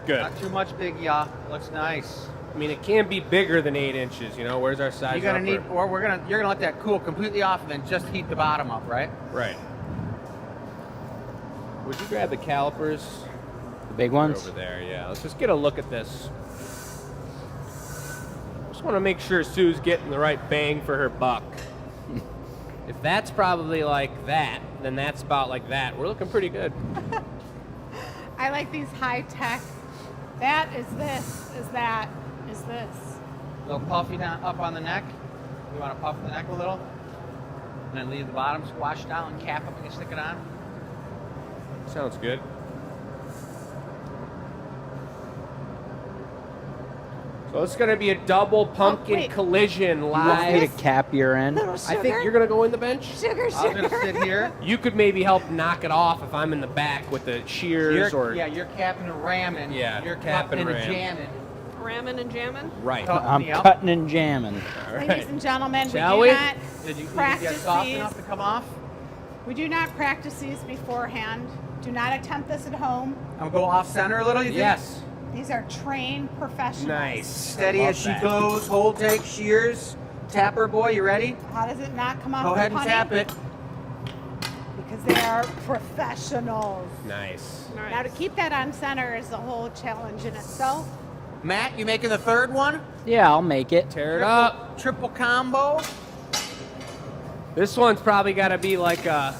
Good. Not too much big yaw. Looks nice. I mean, it can be bigger than 8 inches. You know, where's our size? You're gonna upper? need, or you're gonna let that cool completely off, and then just heat the bottom up, right? Right. Would you grab the calipers? The big They're ones. over there, yeah. Let's just get a look at this. Just want to make sure Sue's getting the right bang for her buck. If that's probably like that, then that's about like that. We're looking pretty good. I like these high tech. That is this, is that, is this. A little puffy down up on the neck. You want to puff the neck a little, and then leave the bottom squashed down and cap up and you stick it on. Sounds good. So it's going to be a double pumpkin wait. collision You want me to live. cap your end? Little I sugar. think you're going to go in the bench. Sugar, I'm sugar. gonna sit here. You could maybe help knock it off if I'm in the back with the shears or You're capping and ramming. Yeah, you're cap and cutting ram. jamming. Ramming and jamming. right. Cut. I'm Yep. cutting and jamming. All right. Ladies and gentlemen, Shall we we? do not Did you get practice soft these. enough to come off? We do not practice these beforehand. Do not attempt this at home. I'm gonna go off center a little. You think? Yes. These are trained professionals. Nice. Steady Love as she that. goes. Hold, take, shears. Tap her, boy. You ready? How does it not come off? Go the ahead and punny? tap it. Because they are professionals. Nice. Nice. Now to keep that on center is a whole challenge in itself. Matt, you making the third one? Yeah, I'll make it. Tear it up. Triple combo. This one's probably got to be like a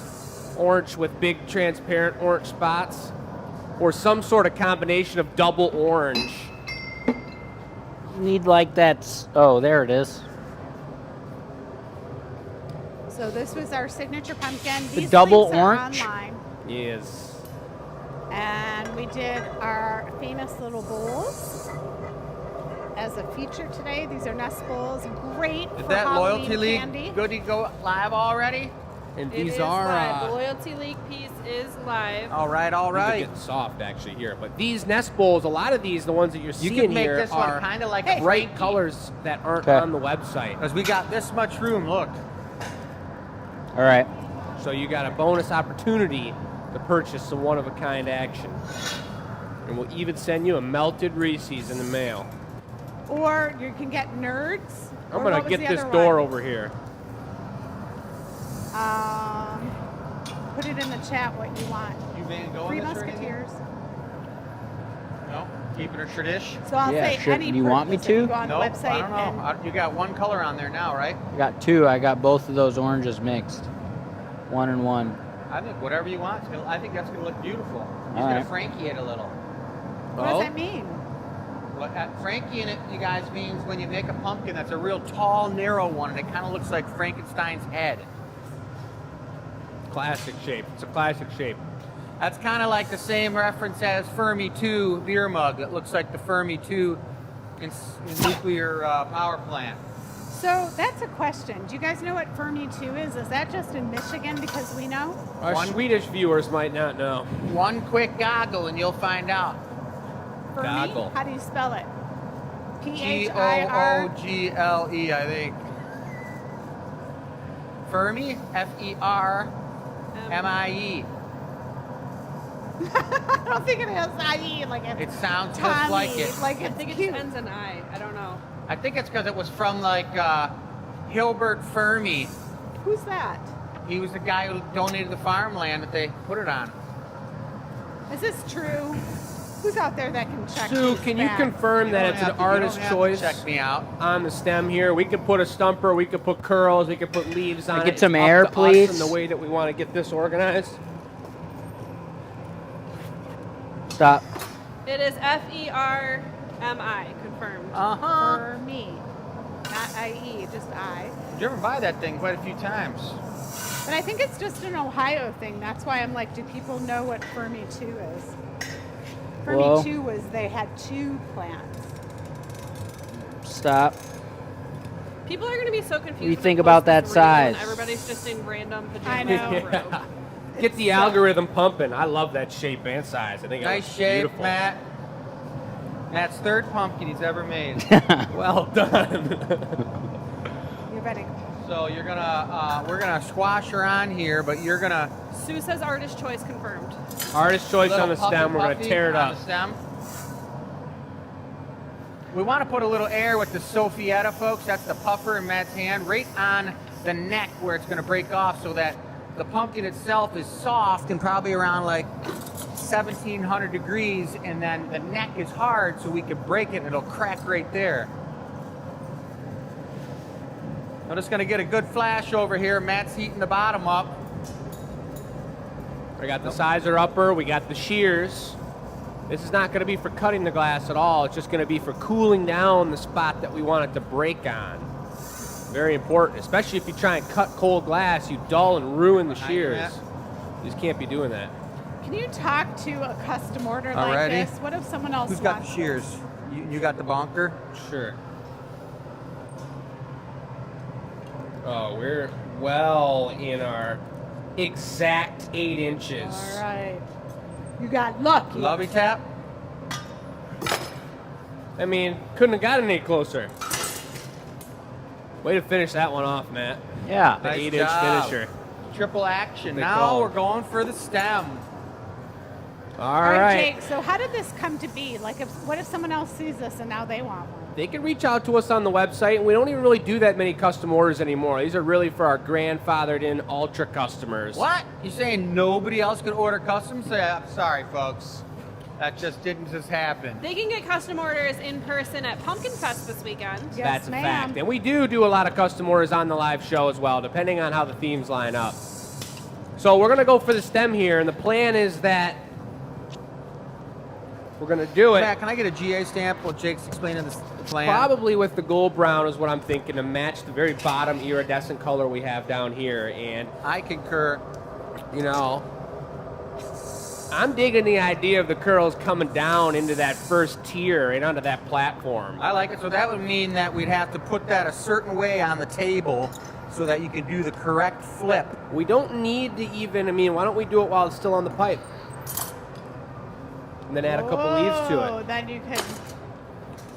orange with big transparent orange spots, or some sort of combination of double orange. Need like that. Oh, there it is. So this was our signature pumpkin. The These double links are orange? online. Yes. And we did our famous little bowls as a feature today. These are nest bowls, great Is for that Halloween loyalty league candy. good to go live already? And It these is are live. The Loyalty League piece is live. All right, all these are right. getting soft actually here. But these nest bowls, a lot of these, the ones that you're You seeing can make here, this one are kind of like Hey, a bright Frankie. colors that aren't Okay. on the website. Because we got this much room. Look. All right. So you got a bonus opportunity to purchase some one-of-a-kind action. And we'll even send you a melted Reese's in the mail. Or you can get nerds. I'm Or going what to was get the this other door one? over here. Put it in the chat what you want. You man going Three this or anything? Musketeers. No. Keeping her tradition. So I'll Yeah, say sure. any You want me purchase if to? you go on No, the website I don't know. and You got one color on there now, right? I got two. I got both of those oranges mixed. 1 and 1. I think whatever you want. I think that's going to look beautiful. He's All going right. to Frankie it a little. what does that mean? What Frankie in it, you guys, means when you make a pumpkin that's a real tall, narrow one, and it kind of looks like Frankenstein's head. Classic shape. It's a classic shape. That's kind of like the same reference as Fermi 2 beer mug. It looks like the Fermi 2 in nuclear power plant. So that's a question. Do you guys know what Fermi 2 is? Is that just in Michigan because we know? Our Swedish viewers might not know. One quick goggle and you'll find out. Fermi? Goggle. How do you spell it? Google, Phir? I think. Fermi, Fermie. I don't think it has IE like it. It sounds Tommy, just like it. Like I it's think it cute. just ends in I. I don't know. I think it's because it was from like Hilbert Fermi. Who's that? He was the guy who donated the farmland that they put it on. Is this true? Who's out there that can check? Sue, these can you facts? confirm that it's an artist choice Check me out. on the stem here? We could put a stumper, we could put curls, we could put leaves on it. get some It's up air, to us please? and the way that we want to get this organized. Stop. It is Fermi, confirmed. Uh-huh. Fermi, not IE, just I. Did you ever buy that thing quite a few times? But I think it's just an Ohio thing. That's why I'm like, do people know what Fermi 2 is? Fermi Whoa. 2 was they had 2 plants. Stop. People are going to be so confused. What do you when think I about post that this reel and size? Everybody's just in random pajamas. I know. and robe. Get the algorithm pumping. I love that shape and size. I think it Nice looks shape, beautiful. Matt. Matt's third pumpkin he's ever made. Well done. You're ready. So you're gonna, we're gonna squash her on here, but you're gonna Sue says artist choice confirmed. Artist choice little on the puffy stem. We're going to puffy tear it on up. the stem. We want to put a little air with the Sophietta, folks. That's the puffer in Matt's hand, right on the neck where it's going to break off, so that the pumpkin itself is soft and probably around like 1700 degrees, and then the neck is hard, so we can break it and it'll crack right there. I'm just going to get a good flash over here. Matt's heating the bottom up. We got the sizer upper. We got the shears. This is not going to be for cutting the glass at all. It's just going to be for cooling down the spot that we want it to break on. Very important, especially if you try and cut cold glass, you dull and ruin the Behind you, shears. Matt. You just can't be doing that. Can you talk to a custom order Already? like this? What if someone else Who's got the wants shears? You got the bonker? Sure. Oh, we're well in our exact 8 inches. All right. You got lucky. Lovey tap? I mean, couldn't have gotten any closer. Way to finish that one off, Matt. Yeah. The Nice 8-inch job. finisher. Triple action. They Now call it. we're going for the stem. All All right, right. Jake. So how did this come to be? Like, what if someone else sees this and now they want one? They can reach out to us on the website, and we don't even really do that many custom orders anymore. These are really for our grandfathered in ultra customers. What? You saying nobody else can order customs? Yeah, sorry, folks. That just didn't just happen. They can get custom orders in person at Pumpkin Fest this weekend. Yes, That's a ma'am. fact. And we do a lot of custom orders on the live show as well, depending on how the themes line up. So we're going to go for the stem here, and the plan is that we're going to do it. Matt, can I get a GA stamp while Jake's explaining the plan? Probably with the gold brown is what I'm thinking, to match the very bottom iridescent color we have down here. And, I concur. you know, I'm digging the idea of the curls coming down into that first tier and onto that platform. I like it. So that would mean that we'd have to put that a certain way on the table so that you can do the correct flip. We don't need to even, I mean, why don't we do it while it's still on the pipe? And then add a couple leaves to Oh, it. then you could.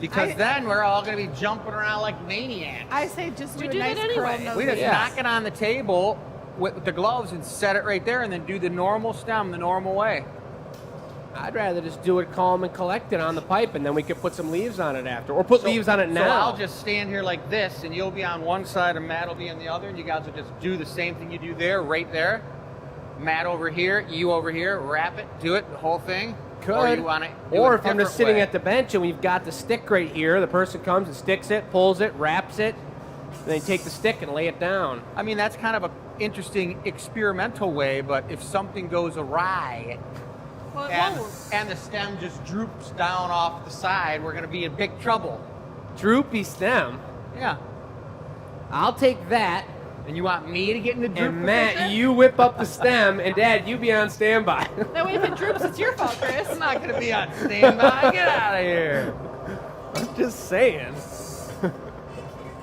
Because I- then we're all going to be jumping around like maniacs. I say just do We a do nice that anyway. curl nose. We just Yeah. knock it on the table with the gloves and set it right there, and then do the normal stem the normal way. I'd rather just do it calm and collected on the pipe, and then we could put some leaves on it after. Or put leaves on it now. So I'll just stand here like this, and you'll be on one side, and Matt will be on the other, and you guys will just do the same thing you do there, right there. Matt over here, you over here, wrap it, do it, the whole thing. Could. Or you want it. Or if I'm just sitting at the bench and we've got the stick right here, the person comes and sticks it, pulls it, wraps it, and then take the stick and lay it down. I mean, that's kind of an interesting experimental way, but if something goes awry Well, it and, won't. and the stem just droops down off the side, we're going to be in big trouble. Droopy stem. Yeah. I'll take that. And you want me to get in the droop And Matt, position? you whip up the stem, and Dad, you be on standby. That way, if it droops, it's your fault, Chris. I'm not gonna be on standby. Get out of here. I'm just saying.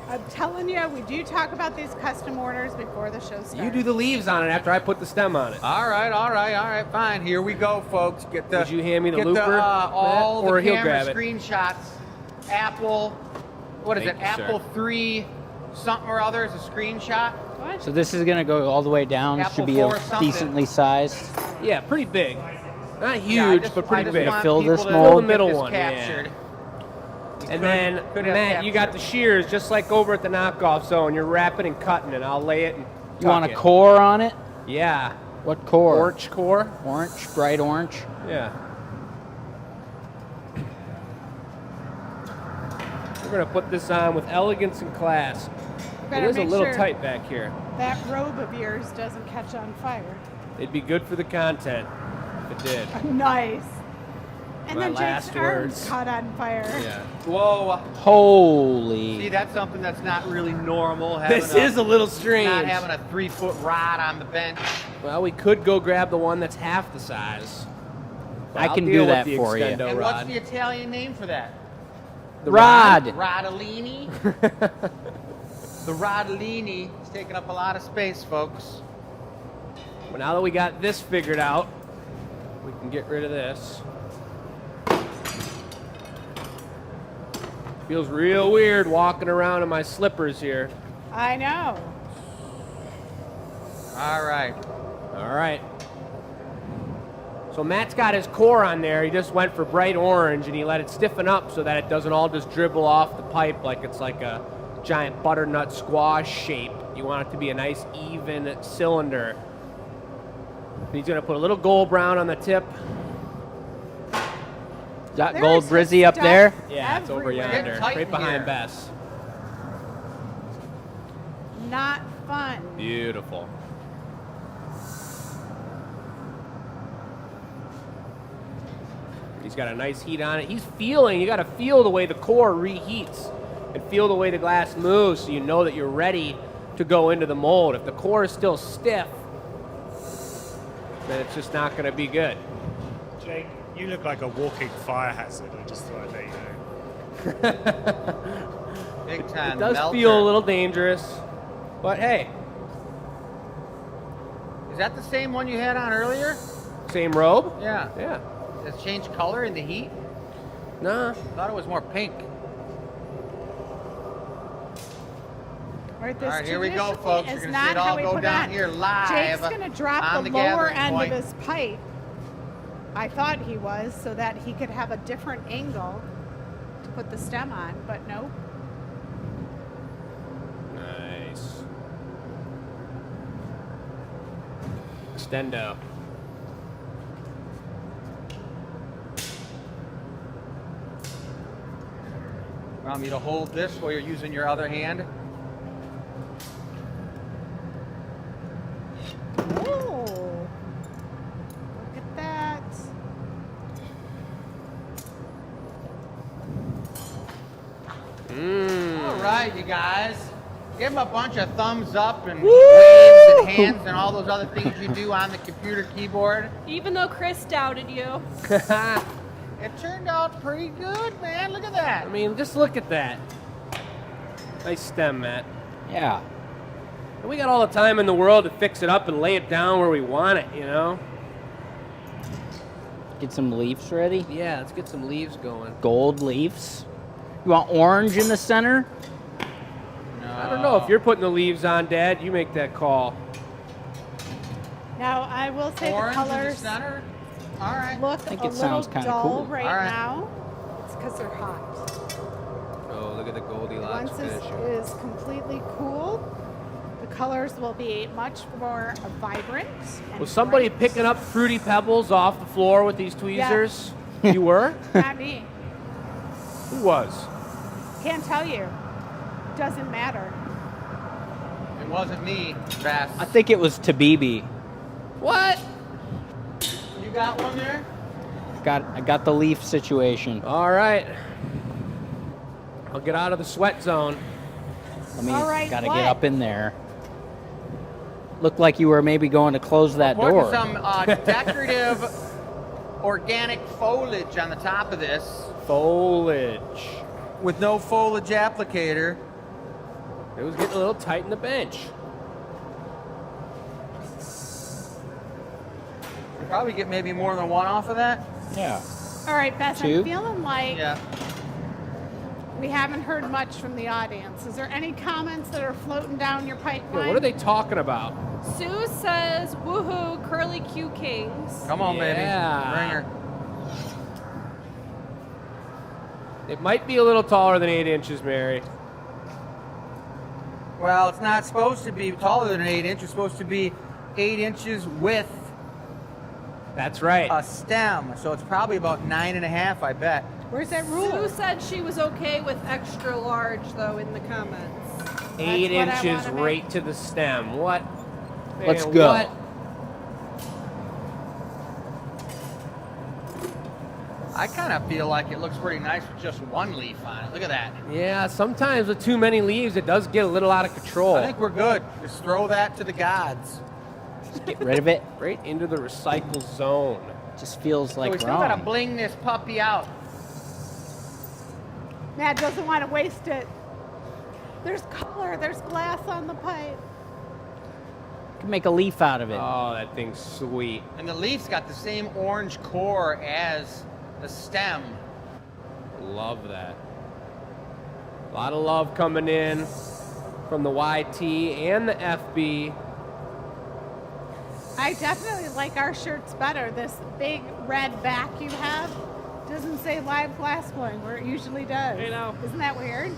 I'm telling you, we do talk about these custom orders before the show starts. You do the leaves on it after I put the stem on it. All right, fine. Here we go, folks. Get the. Would you hand me the get looper, all Matt? Or the he'll camera grab it? screenshots. Apple. What is Thank it? you, sir. Apple 3 something or other is a screenshot. What? So this is gonna go all the way down. Apple Should be 4 a something. decently sized. Yeah, pretty big. Not Yeah, I huge, just- but I pretty just big. want Fill people this to mold? get Middle this one, yeah. captured. And then, could have Matt, you got the captured. shears just like over at the knockoff zone. You're wrapping and cutting it. I'll lay it and You want a tuck it. core on it? Yeah. What core? Orange core? Orange, bright orange. Yeah. We're going to put this on with elegance and class. It Better is a make little sure tight back here. that robe of yours doesn't catch on fire. It'd be good for the content if it did. Nice. And My then last Jake's arms words. caught on fire. Yeah. Whoa. Holy. See, that's something that's not really normal. Having This is a little strange. Not having a 3-foot rod on the bench. Well, we could go grab the one that's half the size. But I I'll can deal do that with the for you. extendo And rod. what's the Italian name for that? The Rod. Rodolini. The Rodolini is taking up a lot of space, folks. Well, now that we got this figured out, we can get rid of this. Feels real weird walking around in my slippers here. I know. All right. All right. So Matt's got his core on there. He just went for bright orange and he let it stiffen up so that it doesn't all just dribble off the pipe like it's like a giant butternut squash shape. You want it to be a nice even cylinder. He's gonna put a little gold brown on the tip. Got There's gold his brizzy up stuff there? Yeah, it's over everywhere. yonder, Getting tight right in behind here. Bess. Not fun. Beautiful. He's got a nice heat on it. He's feeling, you got to feel the way the core reheats and feel the way the glass moves so you know that you're ready to go into the mold. If the core is still stiff, then it's just not going to be good. Jake, you look like a walking fire hazard. I just thought I'd let you know. Big time. It does melter. feel a little dangerous, but hey, Is that the same one you had on earlier? same robe? Yeah. Yeah. Does it change color in the heat? Nah. Thought it was more pink. Right, this All right, here we go, traditionally folks. You're is gonna not see it how all we go put down on. here live Jake's gonna drop on the the lower gathering end point. of his pipe. I thought he was, so that he could have a different angle to put the stem on, but nope. Nice. Extendo. Want me to hold this while you're using your other hand? Oh, look at that. All right, you guys. Give him a bunch of thumbs up and waves and hands and all those other things you do on the computer keyboard. Even though Chris doubted you. It turned out pretty good, man. Look at that. I mean, just look at that. Nice stem, Matt. Yeah. And we got all the time in the world to fix it up and lay it down where we want it, you know? Get some leaves ready. Yeah, let's get some leaves going. Gold leaves. You want orange in the center? I don't know if you're putting the leaves on, Dad. You make that call. Now, I will say Orange the in the colors center. All right. look think a it little sounds kinda dull cool. right, All right. now. It's because they're hot. Oh, look at the Goldilocks Once this finish. is completely cool, the colors will be much more vibrant. And Was somebody bright. picking up fruity pebbles off the floor with these tweezers? You were? Not me. Who was? Can't tell you. Doesn't matter. It wasn't me, Bass. I think it was Tabibi. What? You got one there? I got the leaf situation. All right. I'll get out of the sweat zone. Let me All right, gotta what? get up in there. Looked like you were maybe going to close that Putting door. some decorative organic foliage on the top of this Foliage. with no foliage applicator. It was getting a little tight in the bench. You probably get maybe more than one off of that. Yeah. All right, Beth, Two? I'm feeling like Yeah. we haven't heard much from the audience. Is there any comments that are floating down your pipeline? Yeah, what are they talking about? Sue says, woohoo, curly Q Kings. Come on, Yeah. baby. Bring her. It might be a little taller than 8 inches, Mary. Well, it's not supposed to be taller than 8 inches. It's supposed to be 8 inches with That's right. a stem. So it's probably about 9.5, I bet. Where's that ruler? Sue said she was okay with extra large, though, in the comments. 8 what I inches wanna make. right to the stem. What? Let's Man, go. what? I kind of feel like it looks pretty nice with just one leaf on it. Look at that. Yeah, sometimes with too many leaves, it does get a little out of control. I think we're good. Just throw that to the gods. Just get rid of it. Right into the recycle zone. Just feels So like we still gotta wrong. bling this puppy out. Matt doesn't want to waste it. There's color, there's glass on the pipe. Can make a leaf out of it. Oh, that thing's sweet. And the leaf's got the same orange core as the stem. Love that. A lot of love coming in from the YT and the FB. I definitely like our shirts better. This big red back you have doesn't say live glass blowing where it usually does. I know. Isn't that weird?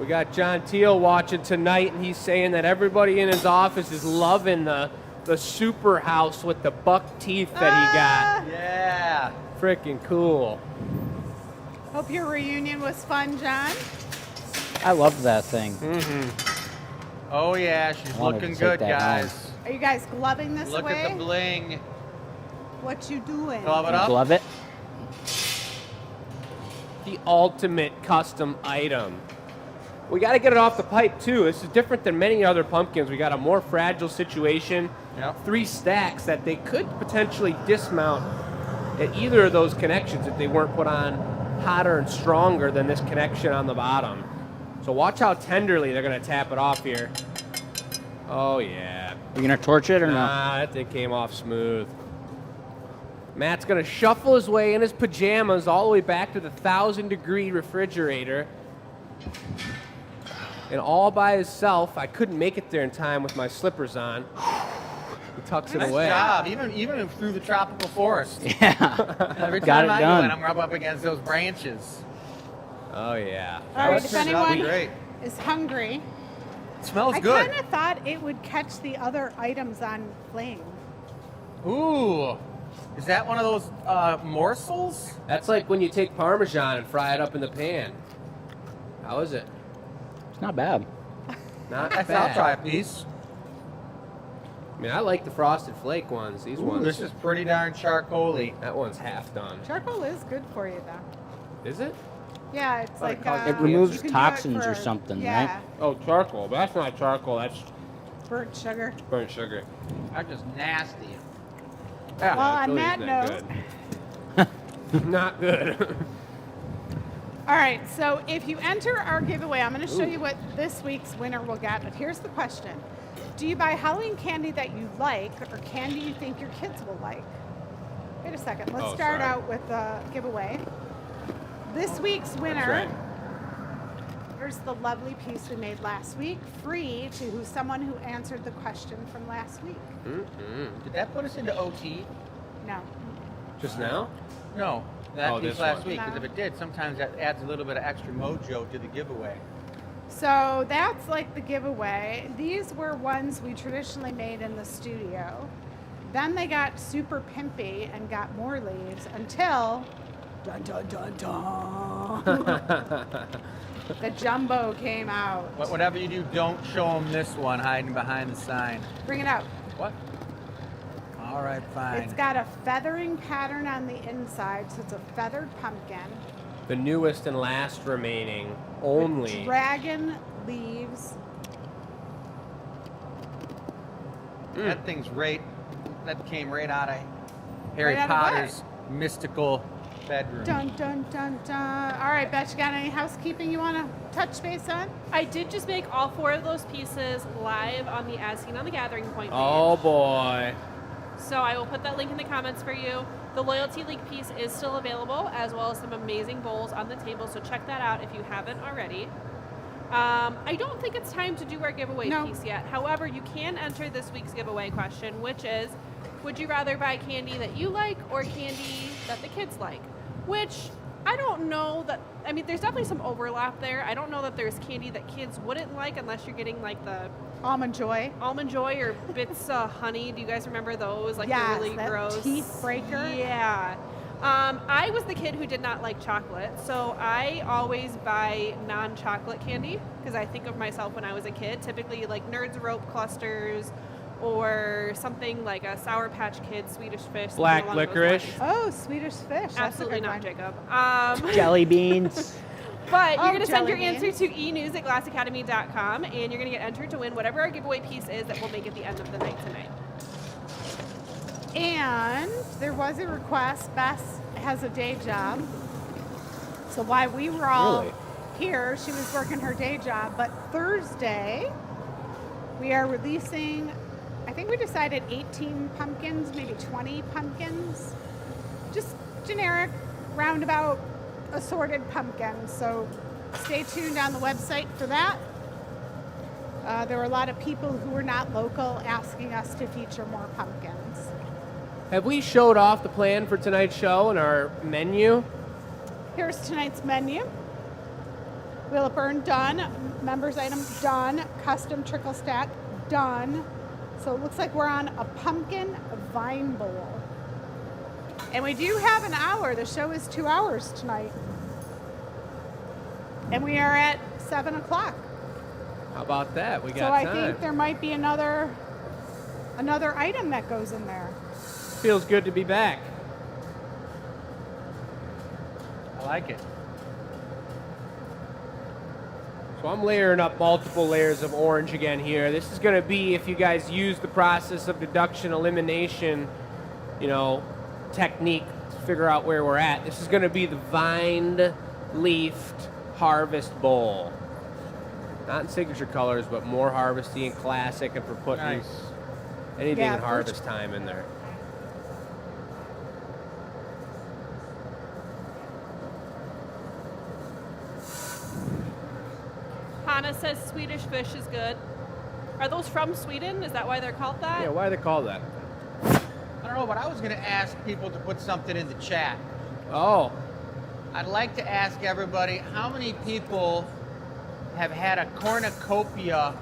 We got John Teal watching tonight, and he's saying that everybody in his office is loving the super house with the buck teeth that he got. Yeah. Freaking cool. Hope your reunion was fun, John. I love that thing. Oh yeah, she's Wanted looking to good, take that guys. Are you guys gloving this Look away? at the bling. What you doing? Glove it up. Glove it. The ultimate custom item. We got to get it off the pipe too. This is different than many other pumpkins. We got a more fragile situation. Yep. 3 stacks that they could potentially dismount at either of those connections if they weren't put on hotter and stronger than this connection on the bottom. So watch how tenderly they're going to tap it off here. Oh yeah. You gonna torch it or no? Nah, that thing came off smooth. Matt's going to shuffle his way in his pajamas all the way back to the 1,000-degree refrigerator. And all by himself. I couldn't make it there in time with my slippers on. He tucks it Nice away. job, even through the tropical forest. Yeah. Every Got time it I go done. in, I'm rub up against those branches. Oh, yeah. All right, That if turned out anyone great. is hungry, It smells I good. kind of thought it would catch the other items on flame. Ooh, is that one of those morsels? That's like when you take Parmesan and fry it up in the pan. How is it? It's not bad. Not I'll bad. try a piece. I mean, I like the Frosted Flake ones. These Ooh, ones. this is pretty darn charcoaly. That one's half done. Charcoal is good for you, though. Is it? Yeah, it's Thought it like caused It you removes you can do it toxins or for- something, yeah, right? Oh, charcoal. But that's not charcoal. That's burnt sugar. burnt sugar. They're just nasty. Yeah, Well, it on really that isn't note, good. Not good. all right, so if you enter our giveaway, I'm going to show you what this week's winner will get. But here's the question. Do you buy Halloween candy that you like or candy you think your kids will like? Wait a second. Let's Oh, start sorry. out with the giveaway. This week's winner, right. here's the lovely piece we made last week, free to someone who answered the question from last week. Did that put us into OT? No. Just now? No, that Oh, piece this last one. week. Because No. if it did, sometimes that adds a little bit of extra mojo to the giveaway. So that's like the giveaway. These were ones we traditionally made in the studio. Then they got super pimpy and got more leaves until dun dun dun dun. The jumbo came out. But whatever you do, don't show them this one hiding behind the sign. Bring it out. What? All right, fine. It's got a feathering pattern on the inside, so it's a feathered pumpkin. The newest and last remaining only. Dragon leaves. That thing's that came right out of Harry Right out of Potter's mystical bedroom. Dun, dun, dun, dun. All right, Beth, you got any housekeeping you want to touch base on? I did just make all 4 of those pieces live on the As Seen on the Gathering Point page. Oh boy. So I will put that link in the comments for you. The Loyalty League piece is still available, as well as some amazing bowls on the table, so check that out if you haven't already. I don't think it's time to do our giveaway piece yet. However, you can enter this week's giveaway question, which is, would you rather buy candy that you like or candy that the kids like? Which I don't know that, I mean, there's definitely some overlap there. I don't know that there's candy that kids wouldn't like unless you're getting like the Almond Joy. Almond Joy or Bits Honey. Do you guys remember those? Like Yes, the really that gross teeth breaker. Yeah. I was the kid who did not like chocolate, so I always buy non-chocolate candy because I think of myself when I was a kid, typically like Nerds Rope clusters or something like a Sour Patch Kids, Swedish Fish. something Black along those licorice. lines. Oh, Swedish fish. That's a Absolutely good not, one. Jacob. Jelly beans. But Oh, you're going to send your jelly answer to enews@glassacademy.com, and you're going to get entered to win whatever our giveaway piece is that we'll make at the end of the night tonight. And there was a request. Bess has a day job. So while we were all Really? here, she was working her day job. But Thursday, we are releasing, I think we decided 18 pumpkins, maybe 20 pumpkins. Just generic, roundabout, assorted pumpkins. So stay tuned on the website for that. There were a lot of people who were not local asking us to feature more pumpkins. Have we showed off the plan for tonight's show and our menu? Here's tonight's menu. Will it burn? Done. Members item done. Custom trickle stack done. So it looks like we're on a pumpkin vine bowl. And we do have an hour. The show is 2 hours tonight. And we are at 7 o'clock. How about that? We got So I time. think there might be another item that goes in there. Feels good to be back. I like it. So I'm layering up multiple layers of orange again here. This is going to be, if you guys use the process of deduction elimination, technique to figure out where we're at. This is going to be the vined leafed harvest bowl. Not in signature colors, but more harvesty and classic, and for putting Nice. anything Yeah, in harvest time in there. Hannah says Swedish Fish is good. Are those from Sweden? Is that why they're called that? Yeah, why do they call that? I don't know, but I was going to ask people to put something in the chat. Oh, I'd like to ask everybody, how many people have had a cornucopia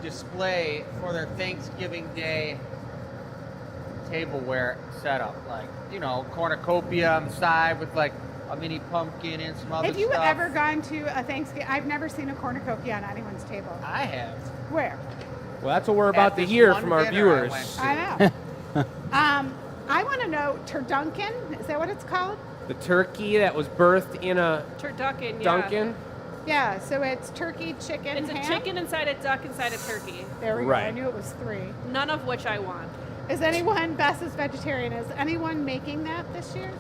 display for their Thanksgiving Day tableware setup? Like, cornucopia on the side with like a mini pumpkin and some other Have you stuff. ever gone to a Thanksgiving? I've never seen a cornucopia on anyone's table. I have. Where? well, that's what we're about At to this hear one from our dinner viewers. went to. I know. I want to know Turduncan. Is that what it's called? The turkey that was birthed in a Turducken, yeah. Dunkin'. Yeah. So it's turkey, chicken, It's a ham. chicken inside a duck inside a turkey. There we go. Right. I knew it was 3. None of which I want. Is anyone? Bess is vegetarian. Is anyone making that this year?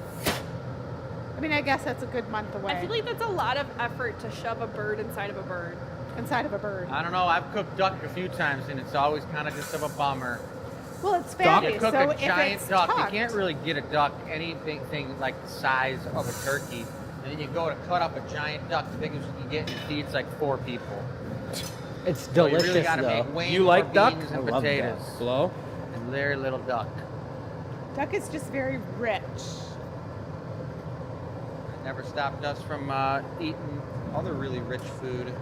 I mean, I guess that's a good month away. I feel like that's a lot of effort to shove a bird inside of a bird. inside of a bird. I don't know. I've cooked duck a few times, and it's always kind of just of a bummer. Well, it's You fatty, cook so a if giant it's duck, tucked, you can't really get a duck anything like the size of a turkey. And then you go to cut up a giant duck, the biggest you can get, and it feeds like 4 people. It's So you delicious really got to though. make way You more like duck? beans I and love potatoes. duck. Blow? And very little duck. duck is just very rich. It never stopped us from eating other really rich food.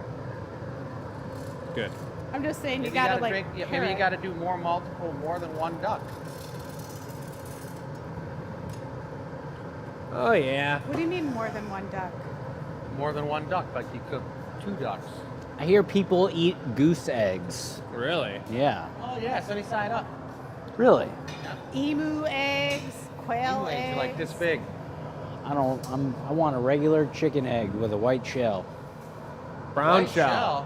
Good. I'm just saying, you Maybe gotta like drink, pair maybe you it. got to do more than one duck. Oh, yeah. What do you mean more than one duck? More than one duck, like you cook 2 ducks. I hear people eat goose eggs. Really? Yeah. Oh yeah, sunny side up. Really? Emu eggs, quail Emu eggs eggs. are like this big. I want a regular chicken egg with a white shell. Brown White shell.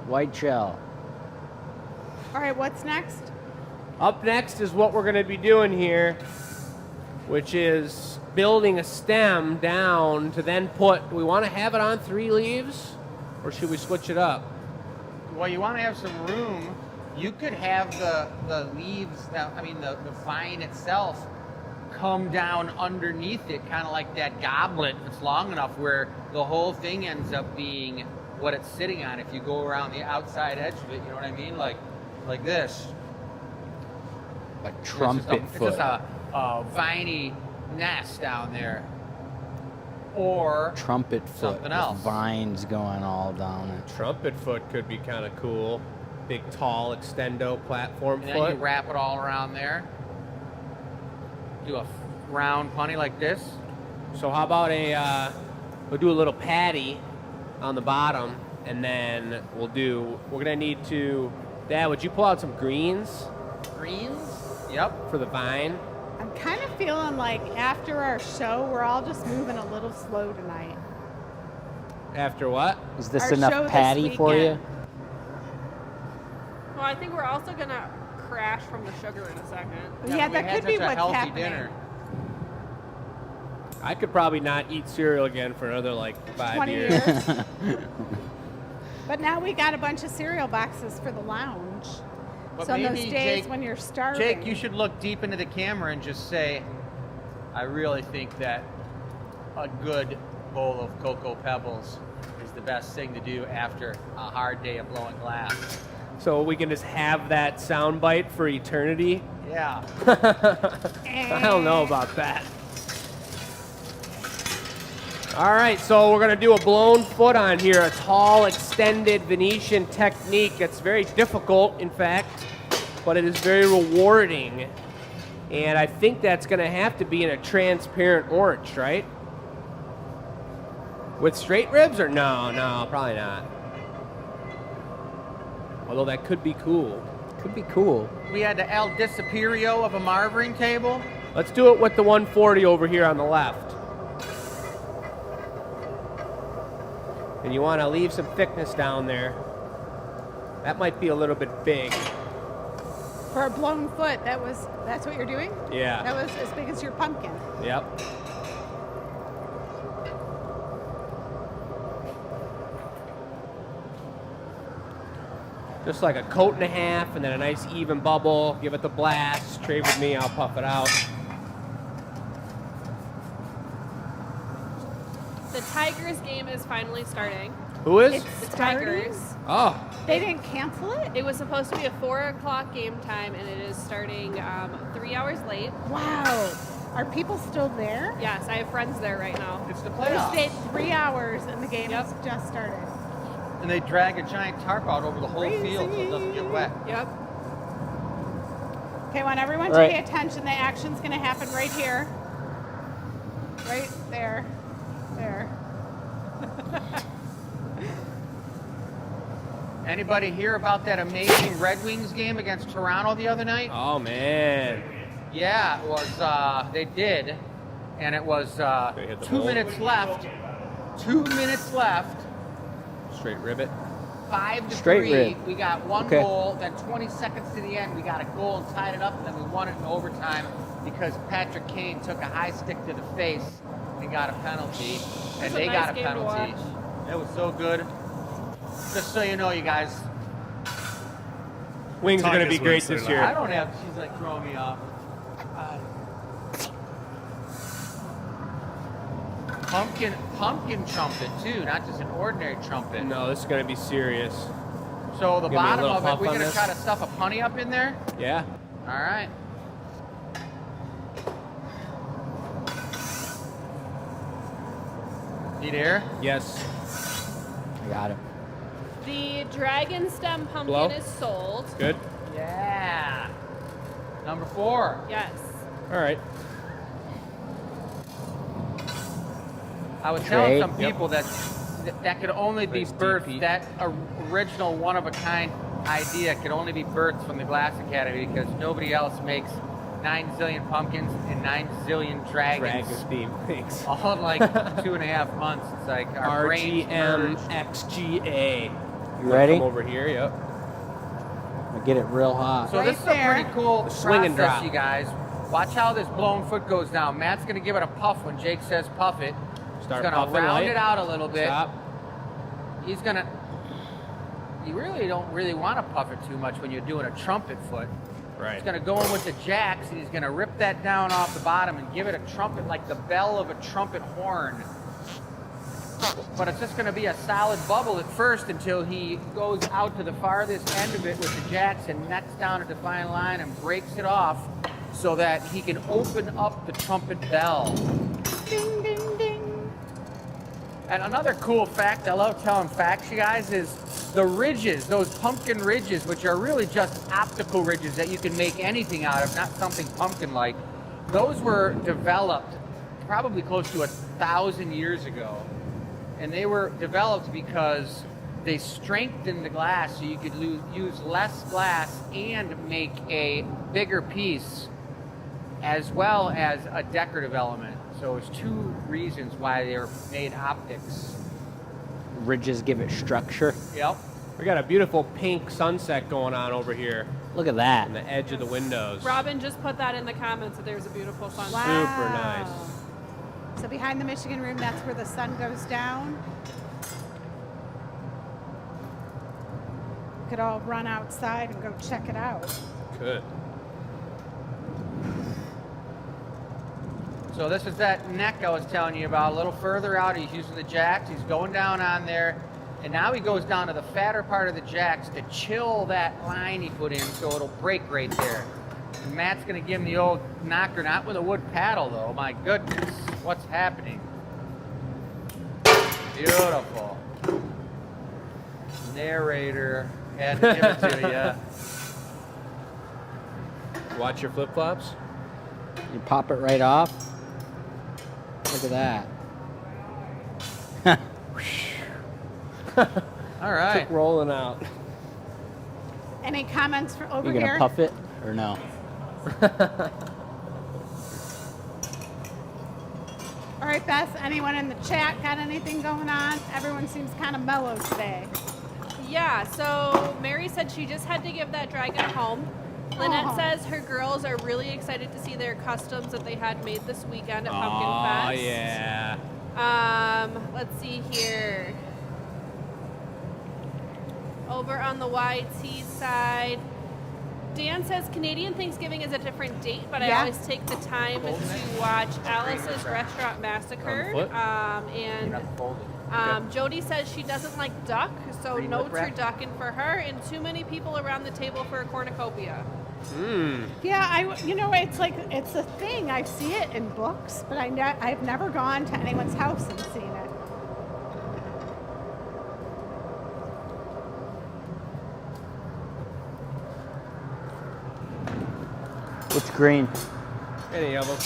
White shell. All right, what's next? Up next is what we're going to be doing here, which is building a stem down to then put, do we want to have it on 3 leaves, or should we switch it up? Well, you want to have some room. You could have the leaves, the vine itself come down underneath it, kind of like that goblet if it's long enough, where the whole thing ends up being what it's sitting on if you go around the outside edge of it, you know what I mean? Like this. A trumpet It's foot. just a viney nest down there. Or Trumpet foot. something with else. Vines going all down it. Trumpet foot could be kind of cool. Big, tall, extendo platform and then you foot. wrap it all around there. Do a round punny like this. So how about we'll do a little patty on the bottom, and then we're gonna need to, Dad, would you pull out some greens Greens? Yep. for the vine? I'm kind of feeling like after our show, we're all just moving a little slow tonight. After what? Is this Our show enough this patty for you? weekend. Well, I think we're also gonna crash from the sugar in a second. Yeah, we that had could be such a what's healthy happening. dinner. I could probably not eat cereal again for another like 5 20 years. years. But now we got a bunch of cereal boxes for the lounge. But So on those maybe, days Jake- when you're starving. Jake, you should look deep into the camera and just say, I really think that a good bowl of Cocoa Pebbles is the best thing to do after a hard day of blowing glass. So we can just have that sound bite for eternity. Yeah. I don't know about that. All right, so we're gonna do a blown foot on here, a tall, extended Venetian technique. It's very difficult, in fact, but it is very rewarding. And I think that's gonna have to be in a transparent orange, right? With straight ribs or no, probably not. Although that could be cool. Could be cool. We had the El Disapperio of a marvering table. Let's do it with the 140 over here on the left. And you want to leave some thickness down there. That might be a little bit big. For a blown foot, that's what you're doing? Yeah. That was as big as your pumpkin. Yep. Just like a coat and a half, and then a nice even bubble. Give it the blast. Trade with me, I'll puff it out. The Tigers game is finally starting. Who is? It's The starting? Tigers. Oh, They didn't cancel it? It was supposed to be a 4 o'clock game time, and it is starting 3 hours late. Wow. Are people still there? Yes, I have friends there right now. It's the They playoffs. stayed 3 hours and the game Yep. has just started. And they drag a giant tarp out over the whole field so it doesn't get wet. Yep. Okay, I want everyone to Right. pay attention. The action's going to happen right here. Right there. There. Anybody hear about that amazing Red Wings game against Toronto the other night? oh man. Yeah, it was, they did. And it was They hit the 2 bowl? minutes left. 2 minutes left. Straight ribbit. 5-3. Straight rib. We got one Okay. goal. Then 20 seconds to the end, we got a goal and tied it up. And then we won it in overtime because Patrick Kane took a high stick to the face and got a penalty. And It's a they nice got a game to penalty. watch. It was so good. Just so you know, you guys, Wings are going to be Tigers great weren't so this loud. year. I don't have. She's like throwing me off. Pumpkin trumpet too, not just an ordinary trumpet. No, this is going to be serious. So the Give me a bottom little of it, puff we're on gonna this. try to stuff a punny up in there. Yeah. All right. Need air? Yes. I got it. The dragon stem pumpkin Blow. is sold. Good. Yeah. Number 4. Yes. All right. I was telling Trade. some people that could only be Nice birthed. DP. That original one of a kind idea could only be birthed from the Glass Academy because nobody else makes 9 zillion pumpkins and 9 zillion dragons. Dragon theme. Thanks. All in like 2.5 months. It's like our brains merged. RGMXGA. You ready? Come over here, yep. Get it real hot. So Right this is there. a pretty cool swing and process, drop. you guys. Watch how this blown foot goes down. Matt's going to give it a puff when Jake says puff it. Start He's going puffing to round light. it out a little bit. Stop. He's going to... You really don't really want to puff it too much when you're doing a trumpet foot. Right. He's going to go in with the jacks, and he's going to rip that down off the bottom and give it a trumpet, like the bell of a trumpet horn. But it's just going to be a solid bubble at first until he goes out to the farthest end of it with the jacks and nets down a defined line and breaks it off so that he can open up the trumpet bell. Ding, ding, ding. And another cool fact, I love telling facts, you guys, is the ridges, those pumpkin ridges, which are really just optical ridges that you can make anything out of, not something pumpkin-like. Those were developed probably close to 1,000 years ago. And they were developed because they strengthened the glass so you could use less glass and make a bigger piece as well as a decorative element. So it's two reasons why they were made optics. Ridges give it structure. Yep. We got a beautiful pink sunset going on over here Look at that. on the edge of the windows. Robin just put that in the comments that there's a beautiful sunset. Super nice. So behind the Michigan room, that's where the sun goes down. We could all run outside and go check it out. Good. So this is that neck I was telling you about. A little further out, he's using the jacks. He's going down on there. And now he goes down to the fatter part of the jacks to chill that line he put in so it'll break right there. And Matt's going to give him the old knocker, not with a wood paddle, though. My goodness, what's happening? Beautiful. Narrator had to give it to you. Watch your flip-flops. You pop it right off. Look at that. All right. Took rolling out. Any comments for over You gonna here? puff it or no? All right, Beth, anyone in the chat got anything going on? Everyone seems kind of mellow today. Yeah, so Mary said she just had to give that dragon a home. Lynette Aw. says her girls are really excited to see their customs that they had made this weekend at Pumpkin Oh, Fest. yeah. Let's see here. Over on the YT side, Dan says Canadian Thanksgiving is a different date, but I Yeah. always take the time to watch Alice's Restaurant Massacre. On foot? You're not folded. Jody says she doesn't like duck, so Green no lip wrap? turducken for her, and too many people around the table for a cornucopia. Yeah, it's like it's a thing. I see it in books, but I've never gone to anyone's house and seen it. What's green? Any of them.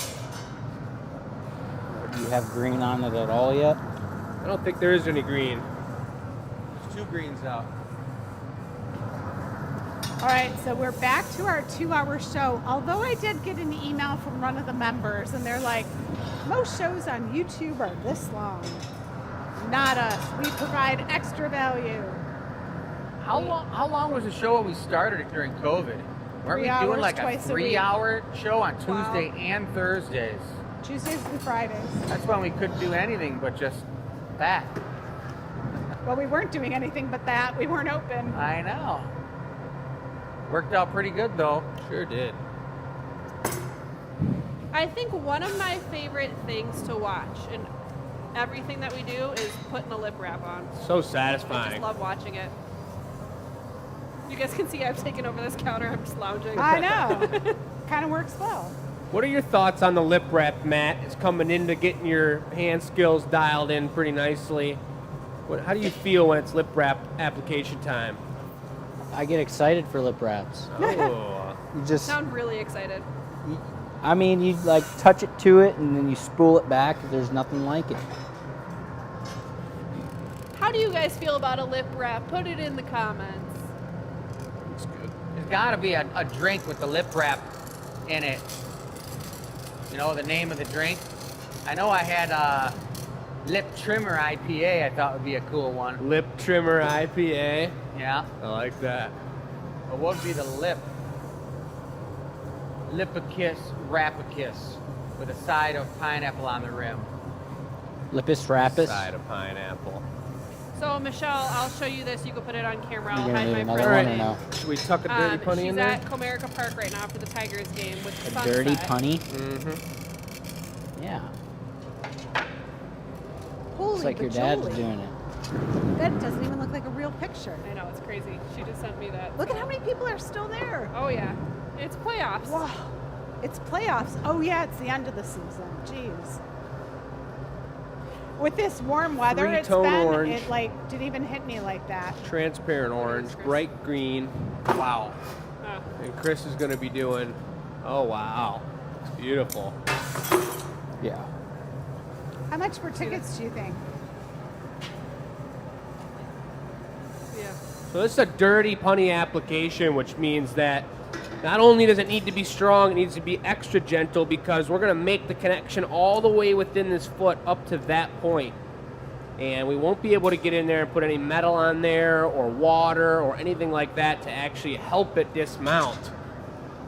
Do you have green on it at all yet? I don't think there is any green. There's two greens out. All right, so we're back to our 2-hour show. Although I did get an email from one of the members, and they're like, most shows on YouTube are this long. Not us. We provide extra value. How long was the show when we started it during COVID? Weren't 3 we hours, doing like a twice a week. 3-hour show on Wow. Tuesday and Thursdays? Tuesdays and Fridays. That's when we couldn't do anything but just that. Well, we weren't doing anything but that. We weren't open. I know. Worked out pretty good though. Sure did. I think one of my favorite things to watch in everything that we do is putting a lip wrap on. So I just satisfying. love watching it. You guys can see I've taken over this counter. I'm just lounging. I know. Kind of works well. What are your thoughts on the lip wrap, Matt? It's coming into getting your hand skills dialed in pretty nicely. How do you feel when it's lip wrap application time? I get excited for lip wraps. Oh. You just, Sound really excited. I mean, you like touch it to it and then you spool it back. There's nothing like it. How do you guys feel about a lip wrap? Put it in the comments. There's got to be a drink with the lip wrap in it. You know the name of the drink? I know I had Lip Trimmer IPA. I thought would be a cool one. Lip trimmer IPA. Yeah. I like that. Or what would be the lip? Lipicus rapicus with a side of pineapple on the rim. Lipus rapus. Side of pineapple. So Michelle, I'll show you this. You can put it on camera. You I'll gonna hide need my another friend. one or no? Should we tuck a dirty punny she's in there? at Comerica Park right now for the Tigers game with the A sunset. dirty punny? Mm-hmm. Yeah. Holy Looks like your dad's bajoli. doing it. That doesn't even look like a real picture. I know, it's crazy. She just sent me that. Look at how many people are still there. Oh yeah, it's playoffs. Wow. It's playoffs. Oh yeah, it's the end of the season. Jeez. With this warm weather, it's Three-tone been, orange. it like didn't even hit me like that. Transparent orange, bright green. Wow. Oh. And Chris is going to be doing, oh wow, it's beautiful. Yeah. How much for tickets do you think? Yeah. So this is a dirty punny application, which means that not only does it need to be strong, it needs to be extra gentle because we're going to make the connection all the way within this foot up to that point. And we won't be able to get in there and put any metal on there or water or anything like that to actually help it dismount.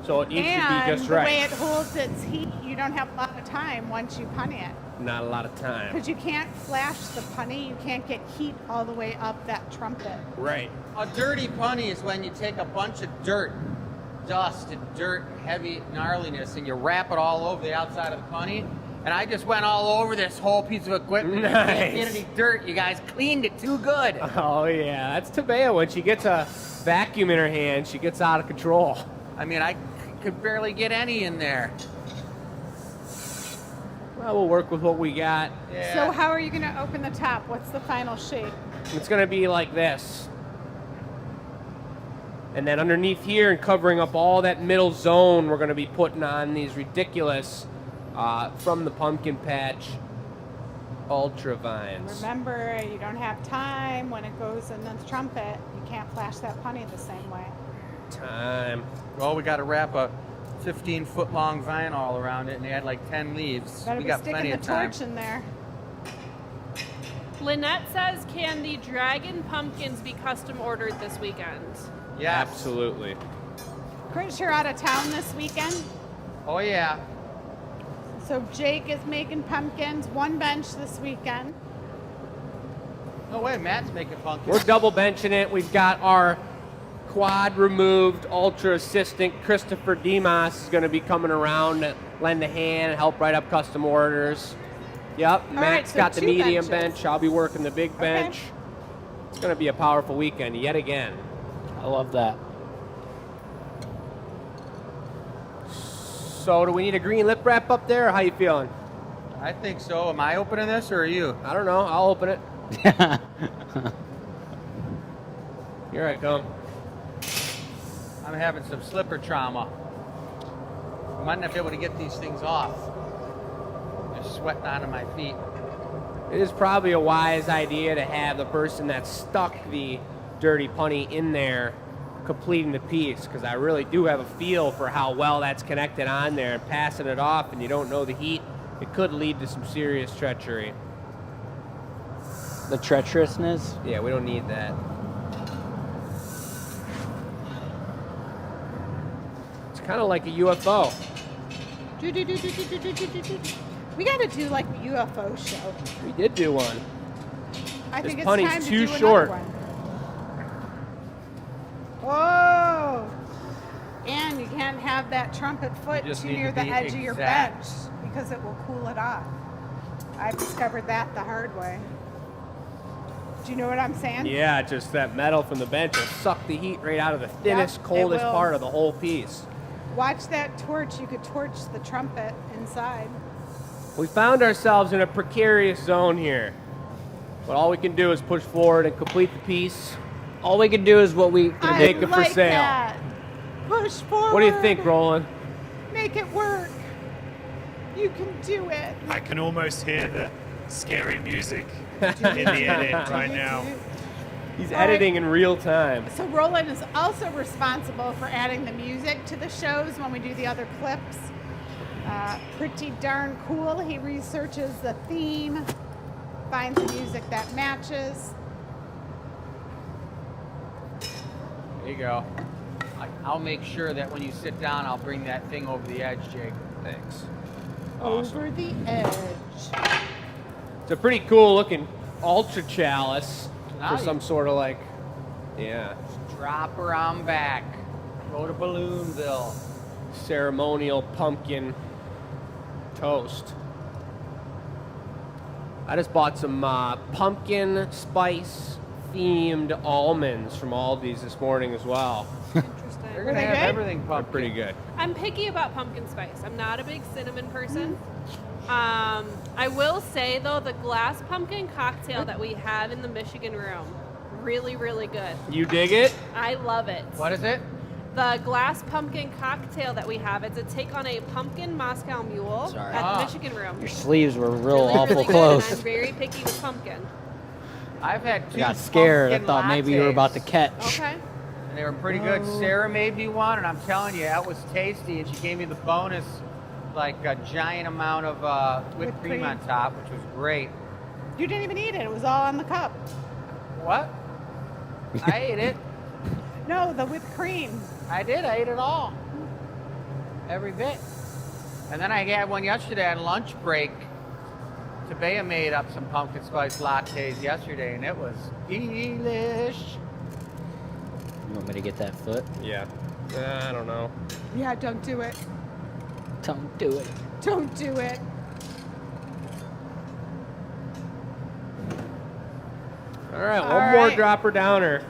So it needs to be just the right. way it holds its heat, you don't have a lot of time once you punny it. Not a lot of time. Because you can't flash the punny, you can't get heat all the way up that trumpet. Right. A dirty punny is when you take a bunch of dirt, dust and dirt, heavy gnarliness, and you wrap it all over the outside of the punny. And I just went all over this whole piece of equipment. Nice. You can't get any dirt. You guys cleaned it too good. Oh yeah, that's Tabea. When she gets a vacuum in her hand, she gets out of control. I mean, I could barely get any in there. Well, we'll work with what we got. Yeah. So how are you going to open the top? What's the final shape? It's going to be like this. And then underneath here and covering up all that middle zone, we're going to be putting on these ridiculous from the pumpkin patch ultra vines. Remember, you don't have time when it goes in the trumpet. You can't flash that punny the same way. Time. Well, we got to wrap a 15-foot long vine all around it, and they had like 10 leaves. Better We be got sticking plenty the of time. torch in there. Lynette says, can the dragon pumpkins be custom ordered this weekend? Yes. Absolutely. Chris, you're out of town this weekend. Oh yeah. So Jake is making pumpkins, one bench this weekend. No way, Matt's making pumpkins. We're double benching it. We've got our quad removed ultra assistant Christopher Demas is going to be coming around to lend a hand and help write up custom orders. Yep, right, Matt's so got the 2 medium benches. bench. I'll be working the big bench. It's going to be a powerful weekend yet again. I love that. So do we need a green lip wrap up there, or how you feeling? I think so. Am I opening this or are you? I don't know. I'll open it. Here I come. I'm having some slipper trauma. I might not be able to get these things off. They're sweating onto my feet. It is probably a wise idea to have the person that stuck the dirty punny in there completing the piece, because I really do have a feel for how well that's connected on there, and passing it off and you don't know the heat, it could lead to some serious treachery. The treacherousness. Yeah, we don't need that. It's kind of like a UFO. We got to do like a UFO show. We did do one. I This think it's punny's time to too do short. another one. Whoa! And you can't have that trumpet foot You just too need near to the be edge of your bench exact. because it will cool it off. I've discovered that the hard way. Do you know what I'm saying? Yeah, just that metal from the bench will suck the heat right out of the thinnest, it coldest will. part of the whole piece. Watch that torch. You could torch the trumpet inside. We found ourselves in a precarious zone here. But all we can do is push forward and complete the piece. All we can do is what we can I make it for like sale. that. Push forward. What do you think, Roland? Make it work. You can do it. I can almost hear the scary music in the edit right now. He's All right. editing in real time. So Roland is also responsible for adding the music to the shows when we do the other clips. Pretty darn cool. He researches the theme, finds the music that matches. There you go. I'll make sure that when you sit down, I'll bring that thing over the edge, Jake. Thanks. Over the edge. It's a pretty cool looking ultra chalice Now for you- some sort of like, yeah, Drop her on back. Go to Balloonville. ceremonial pumpkin toast. I just bought some pumpkin spice themed almonds from Aldi's this morning as well. They're Interesting. gonna they have good? everything They're pumpkin. pretty good. I'm picky about pumpkin spice. I'm not a big cinnamon person. I will say though, the glass pumpkin cocktail that we have in the Michigan room, really, really good. You dig it? I love it. What is it? The glass pumpkin cocktail that we have, it's a take on a pumpkin Moscow Mule Sorry. at Ah. the Michigan room. Your sleeves were real Really, awful really good, close. and I'm very picky with pumpkin. I've had I two. got scared. I pumpkin thought maybe you were about to lattes, catch. Okay. And they were pretty good. Sarah made me one, and I'm telling you, that was tasty. And she gave me the bonus, like a giant amount of whipped Whipped cream cream. on top, which was great. You didn't even eat it. It was all on the cup. What? I ate it. No, the whipped cream. I did. I ate it all. Every bit. And then I had one yesterday on lunch break. Tabea made up some pumpkin spice lattes yesterday, and it was delish. You want me to get that foot? Yeah. I don't know. Yeah, don't do it. Don't do it. Don't do it. All right, All one more right. dropper downer.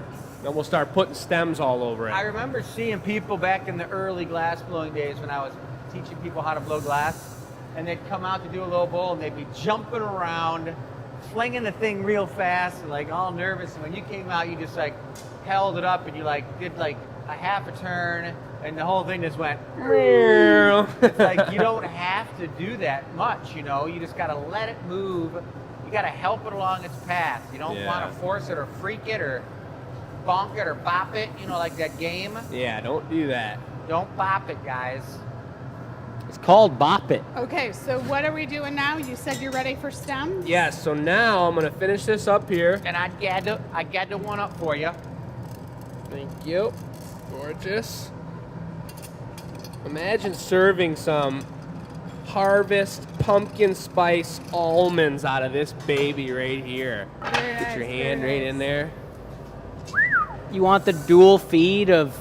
Then we'll start putting stems all over it. I remember seeing people back in the early glass blowing days when I was teaching people how to blow glass, and they'd come out to do a low bowl, and they'd be jumping around, flinging the thing real fast, and like all nervous. And when you came out, you just like held it up, and you like did like a half a turn, and the whole thing just went. It's like you don't have to do that much, you know. You just gotta let it move. You gotta help it along its path. You don't Yeah. want to force it or freak it or bonk it or bop it, you know, like that game. Yeah, don't do that. Don't bop it, guys. It's called Bop It. Okay, so what are we doing now? You said you're ready for STEM? Yes, so now I'm gonna finish this up here. And I gathered one up for you. Thank you. Gorgeous. Imagine serving some Harvest pumpkin spice almonds out of this baby right here. Very Get your nice, hand very right in nice. there. You want the dual feed of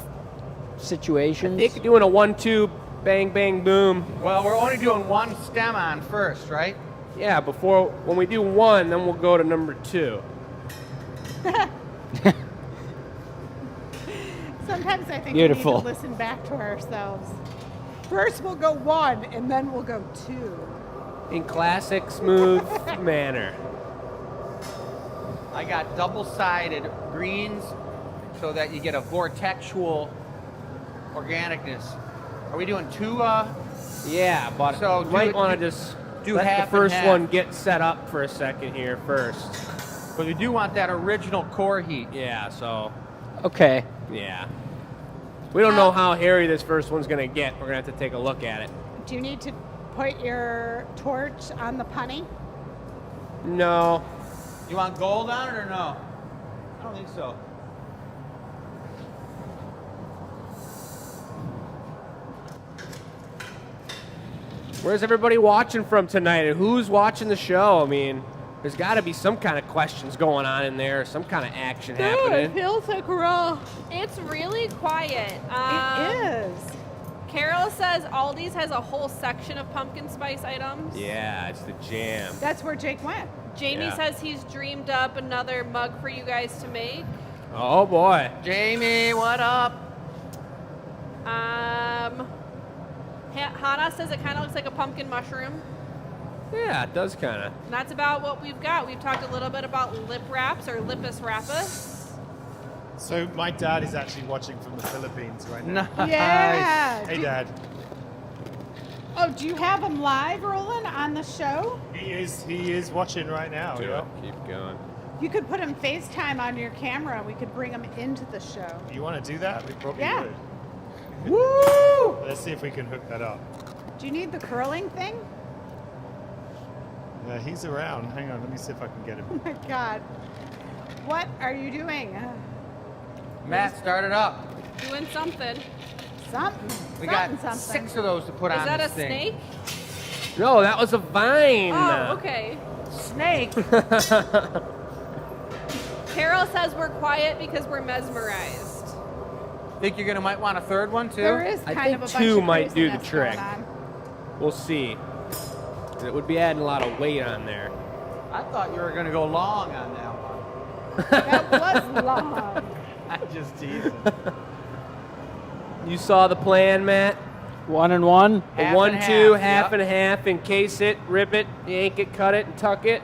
situations? Nick doing a 1-2 bang bang boom. Well, we're only doing one stem on first, right? Yeah, before when we do one, then we'll go to number 2. Sometimes I think Beautiful. we need to listen back to ourselves. First we'll go 1, and then we'll go 2. In classic smooth manner. I got double-sided greens so that you get a vortexual organicness. Are we doing 2? Yeah, but So you might do- want to do- just do let half the and first half. one get set up for a second here first. But we do want that original core heat. Yeah, so Okay. yeah. We don't know how hairy this first one's gonna get. We're gonna have to take a look at it. Do you need to put your torch on the punny? No. You want gold on it or no? I don't think so. Where's everybody watching from tonight? And who's watching the show? I mean, there's got to be some kind of questions going on in there, some kind of action happening. feels like we're all... It's really quiet. It is. Carol says Aldi's has a whole section of pumpkin spice items. Yeah, it's the jam. That's where Jake went. Jamie Yeah. says he's dreamed up another mug for you guys to make. Oh boy. Jamie, what up? Hannah says it kind of looks like a pumpkin mushroom. Yeah, it does kind of. And that's about what we've got. We've talked a little bit about lip wraps or lipus rapus. So my dad is actually watching from the Philippines right now. Nice. Yeah. Hey, Dad. Oh, do you have him live, Roland, on the show? He is watching right now. Yeah. Keep going. You could put him FaceTime on your camera. We could bring him into the show. You want to do that? We probably Yeah. would. Woo! Let's see if we can hook that up. Do you need the curling thing? He's around. Hang on, let me see if I can get him. Oh my God. What are you doing? Matt, start it up. Doing something. Something. We got something. 6 of those to put Is on that this a thing. snake? No, that was a vine. Oh, okay. Snake? Carol says we're quiet because we're mesmerized. Think you're gonna might want a third one too? There is I kind think of a bunch two of might do the craziness trick. going on. We'll see. It would be adding a lot of weight on there. I thought you were gonna go long on that one. That was long. I'm just teasing. You saw the plan, Matt? 1 and 1. The Half 1, and 2, half, half yep. and half, encase it, rip it, yank it, cut it, and tuck it.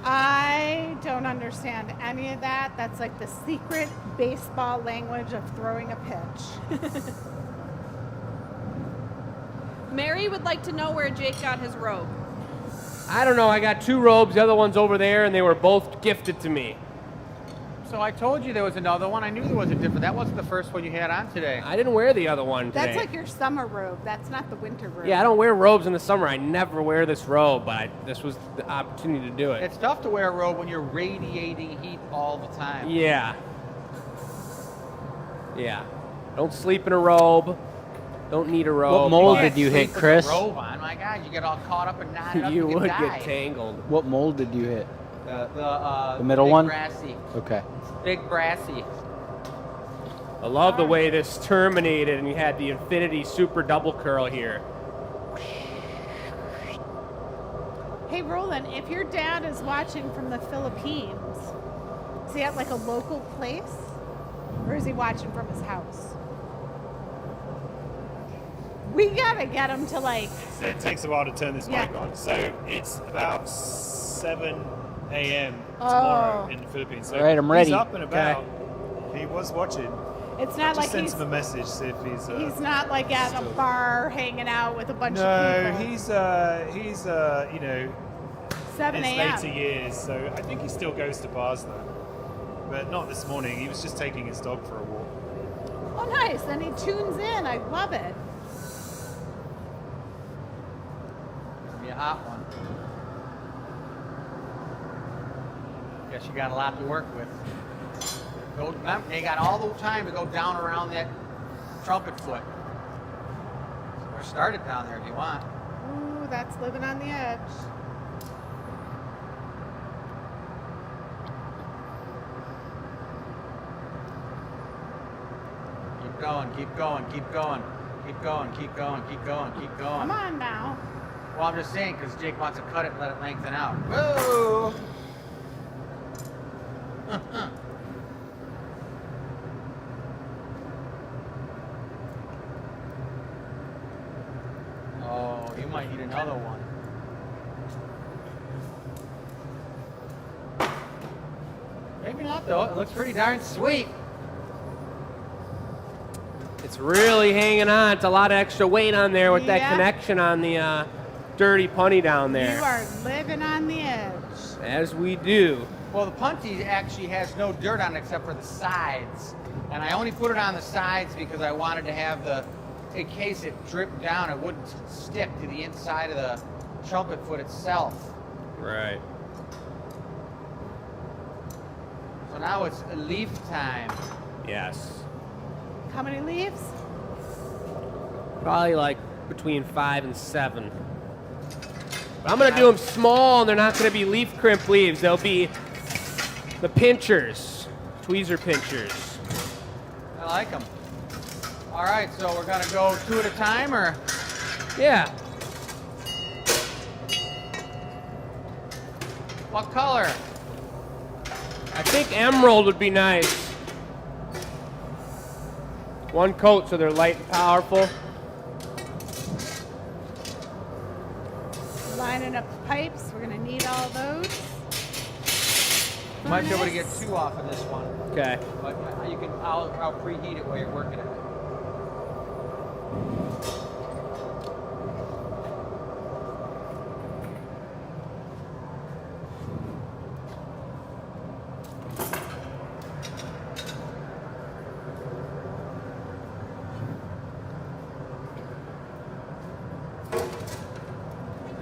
I don't understand any of that. That's like the secret baseball language of throwing a pitch. Mary would like to know where Jake got his robe. I don't know. I got 2 robes. The other one's over there, and they were both gifted to me. So I told you there was another one. I knew there was a different. That wasn't the first one you had on today. I didn't wear the other one today. That's like your summer robe. That's not the winter robe. Yeah, I don't wear robes in the summer. I never wear this robe, but this was the opportunity to do it. It's tough to wear a robe when you're radiating heat all the time. Yeah. Yeah. Don't sleep in a robe. Don't need a robe. What mold but did you hit, Sleep with Chris? a robe on. My God, you get all caught up and knotted up. You could would die. get tangled. What mold did you hit? The middle big one? Brassy. Okay. Big brassy. I love the way this terminated, and you had the infinity super double curl here. Hey, Roland, if your dad is watching from the Philippines, is he at like a local place? Or is he watching from his house? We gotta get him to like, It takes a while to turn this Yeah. mic on. So it's about 7 a.m. tomorrow Oh. in the Philippines. So All right, I'm ready. He's up and about. He was watching. it's I not just like sent he's, him a message, see if he's not like at a still- bar hanging out with a bunch No, of people. he's you know, 7 his a.m. later years. So I think he still goes to bars though, but not this morning. He was just taking his dog for a walk. Oh, nice. Then he tunes in. I love it. Be a hot one. Guess you got a lot to work with. Go, remember, they got all the time to go down around that trumpet foot. Or start it down there if you want. Ooh, that's living on the edge. Keep going, keep going, keep going. Keep going, keep going, keep going, keep going. Come on now. Well, I'm just saying because Jake wants to cut it and let it lengthen out. Whoa! Oh, you might need another one. Maybe not though. It looks pretty darn sweet. It's really hanging on. It's a lot of extra weight on there with that Yeah. connection on the dirty punty down there. You are living on the edge. As we do. Well, the punty actually has no dirt on it except for the sides. And I only put it on the sides because I wanted to have in case it dripped down, it wouldn't stick to the inside of the trumpet foot itself. Right. So now it's leaf time. Yes. How many leaves? Probably like between 5 and 7. But I'm going to do them small, and they're not going to be leaf crimp leaves. They'll be the pinchers, tweezer pinchers. I like them. All right, so we're gonna go 2 at a time, or? Yeah. What color? I think emerald would be nice. One coat so they're light and powerful. Lining up the pipes. We're gonna need all those. Might be able to get 2 off of this one, Okay. but you can. I'll preheat it while you're working it.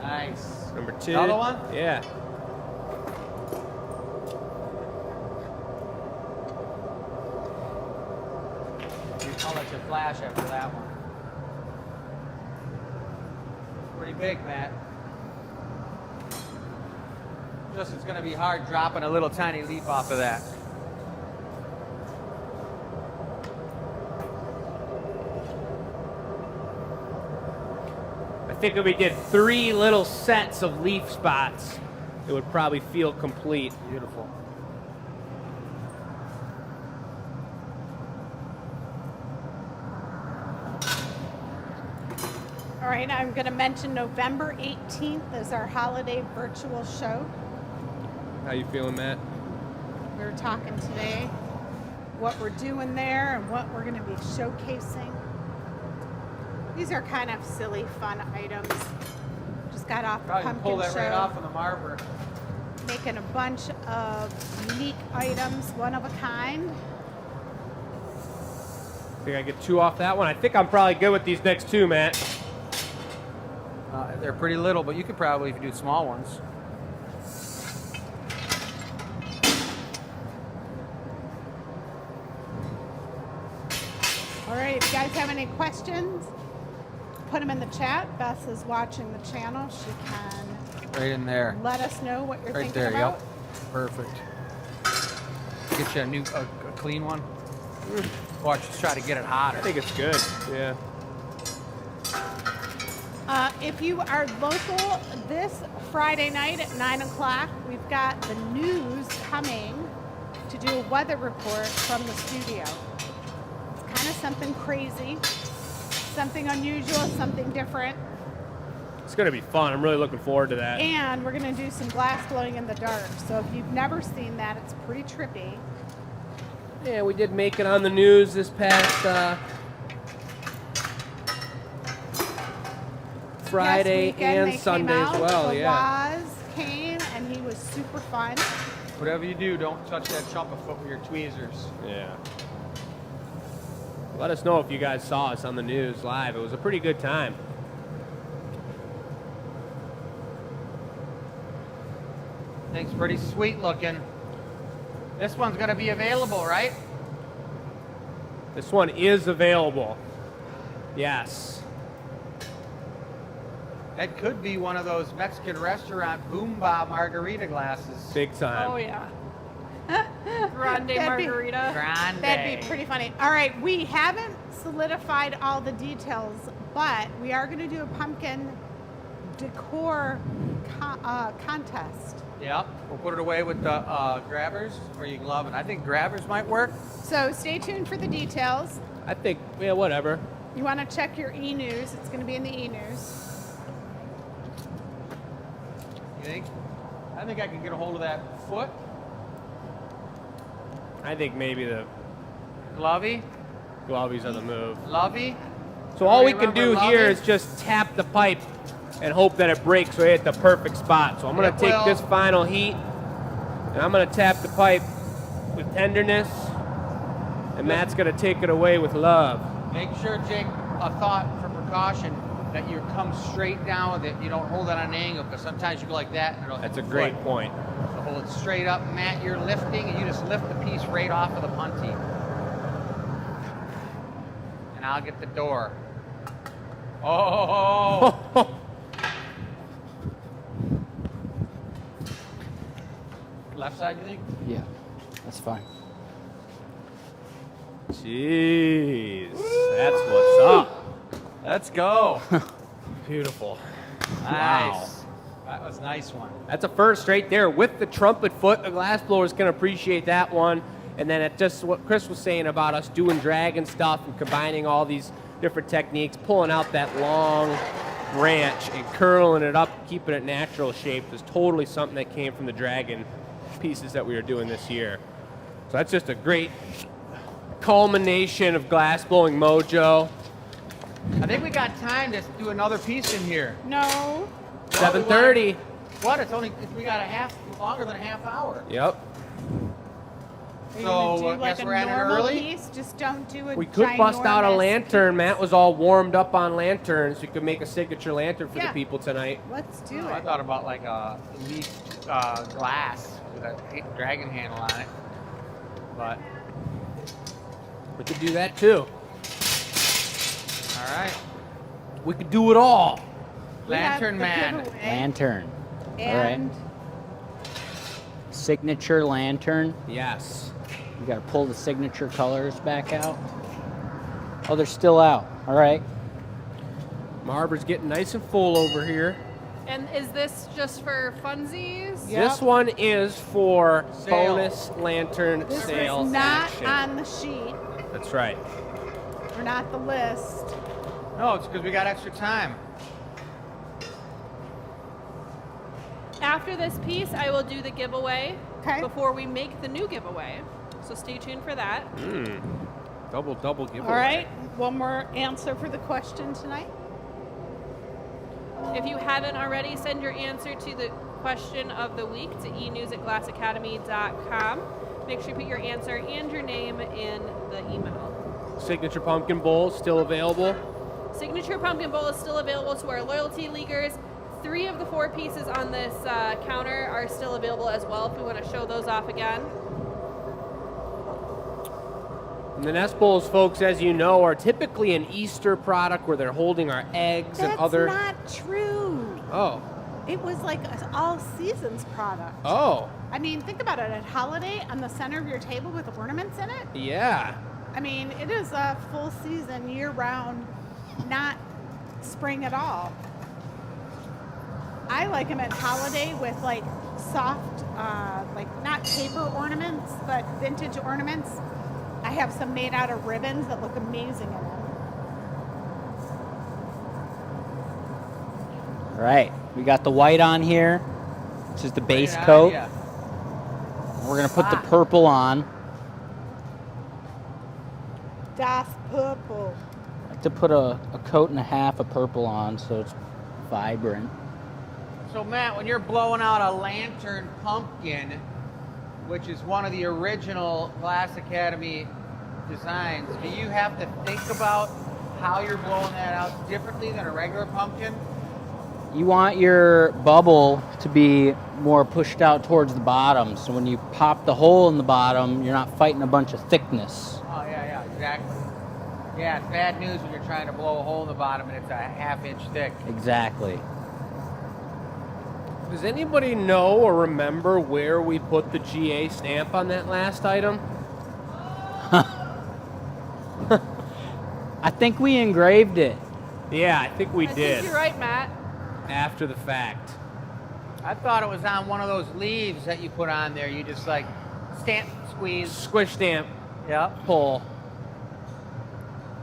Nice. Number 2. Another one? Yeah. I'll let you flash after that one. Pretty big, Matt. Just it's going to be hard dropping a little tiny leaf off of that. I think if we did 3 little sets of leaf spots, it would probably feel complete. Beautiful. All right, I'm going to mention November 18th is our holiday virtual show. How you feeling, Matt? We were talking today what we're doing there and what we're going to be showcasing. These are kind of silly, fun items. Just got off the Probably pumpkin pull that show. right off of the marber. Making a bunch of unique items, one of a kind. Think I get 2 off that one? I think I'm probably good with these next 2, Matt. They're pretty little, but you could probably, if you do small ones. All right, if you guys have any questions, put them in the chat. Beth is watching the channel. She can Right in there. let us know what you're Right thinking there, about. yep. Perfect. Get you a clean one. Watch, just try to get it hotter. I think it's good. Yeah. If you are local this Friday night at 9 o'clock, we've got the news coming to do a weather report from the studio. It's kind of something crazy, something unusual, something different. It's going to be fun. I'm really looking forward to that. And we're going to do some glass blowing in the dark. So if you've never seen that, it's pretty trippy. Yeah, we did make it on the news this past Friday Last weekend, and they Sunday came as out. well. The Yeah. Waz came, and he was super fun. Whatever you do, don't touch that chunk of foot with your tweezers. Yeah. Let us know if you guys saw us on the news live. It was a pretty good time. Thing's pretty sweet looking. This one's going to be available, right? This one is available. Yes. That could be one of those Mexican restaurant Boomba margarita glasses. Big time. Oh yeah. Grande That'd be- margarita. Grande. That'd be pretty funny. All right, we haven't solidified all the details, but we are going to do a pumpkin decor contest. Yep. We'll put it away with the grabbers or you glove it. I think grabbers might work. So stay tuned for the details. I think, yeah, whatever. You want to check your e-news. It's going to be in the e-news. You think? I think I can get a hold of that foot. I think maybe the Lovey. glovies are the move. Lovey. So all we can Remember do Lovey? here is just tap the pipe and hope that it breaks right at the perfect spot. So I'm going It to take will. this final heat and I'm going to tap the pipe with tenderness and Matt's going to take it away with love. Make sure, Jake, a thought for precaution that you come straight down with it. You don't hold it on an angle because sometimes you go like that. And it'll That's a hit the great foot. point. So hold it straight up, Matt. You're lifting, and you just lift the piece right off of the punty. And I'll get the door. Oh! Left side, you think? Yeah, that's fine. Jeez, that's what's up. Let's go. Beautiful. Nice. That was a nice one. That's a first right there with the trumpet foot. The glass blowers can appreciate that one. And then it just what Chris was saying about us doing dragon stuff and combining all these different techniques, pulling out that long branch and curling it up, keeping it natural shape is totally something that came from the dragon pieces that we were doing this year. So that's just a great culmination of glass blowing mojo. I think we got time to do another piece in here. No. 7:30. What? We got longer than a half hour. Yep. Are you So, gonna do I like guess a we're at it normal early? piece? Just don't do a We could bust out a ginormous lantern. piece. Matt was all warmed up on lanterns. We could make a signature lantern for Yeah. the people tonight. Let's do I it. thought about like a leaf glass with a dragon handle on it. But We could do that too. All right. We could do it all. We have Lantern the Man. giveaway, Lantern. And Signature lantern. Yes. You got to pull the signature colors back out. Oh, they're still out. All right. Marber's getting nice and full over here. And is this just for funsies? Yep. This one is for Sale. bonus lantern this sale is not action. on the sheet, That's right. or not the list. No, it's because we got extra time. After this piece, I will do the giveaway Okay. before we make the new giveaway. So stay tuned for that. Double giveaway. All right, one more answer for the question tonight. If you haven't already, send your answer to the question of the week to enews@glassacademy.com. Make sure you put your answer and your name in the email. Signature pumpkin bowl still available. Signature Pumpkin Bowl is still available to our loyalty leaguers. 3 of the 4 pieces on this counter are still available as well if we want to show those off again. And the nest bowls, folks, as you know, are typically an Easter product where they're holding our eggs and That's other. not true. Oh. It was like an all seasons product. Oh. I mean, think about it. At holiday, on the center of your table with ornaments in it. Yeah. I mean, it is a full season, year round, not spring at all. I like them at holiday with like soft, like not paper ornaments, but vintage ornaments. I have some made out of ribbons that look amazing in them. All right. We got the white on here. This is the base Great coat. idea. We're going to put the Ah. purple on. Das Purple. I like to put a coat and a half of purple on so it's vibrant. So Matt, when you're blowing out a lantern pumpkin, which is one of the original Glass Academy designs, do you have to think about how you're blowing that out differently than a regular pumpkin? You want your bubble to be more pushed out towards the bottom. So when you pop the hole in the bottom, you're not fighting a bunch of thickness. Oh yeah, exactly. Yeah, it's bad news when you're trying to blow a hole in the bottom and it's a half-inch thick. Exactly. Does anybody know or remember where we put the GA stamp on that last item? I think we engraved it. Yeah, I think we I did. think you're right, Matt. After the fact. I thought it was on one of those leaves that you put on there. You just like stamp, squeeze. Squish stamp, Yep. pull.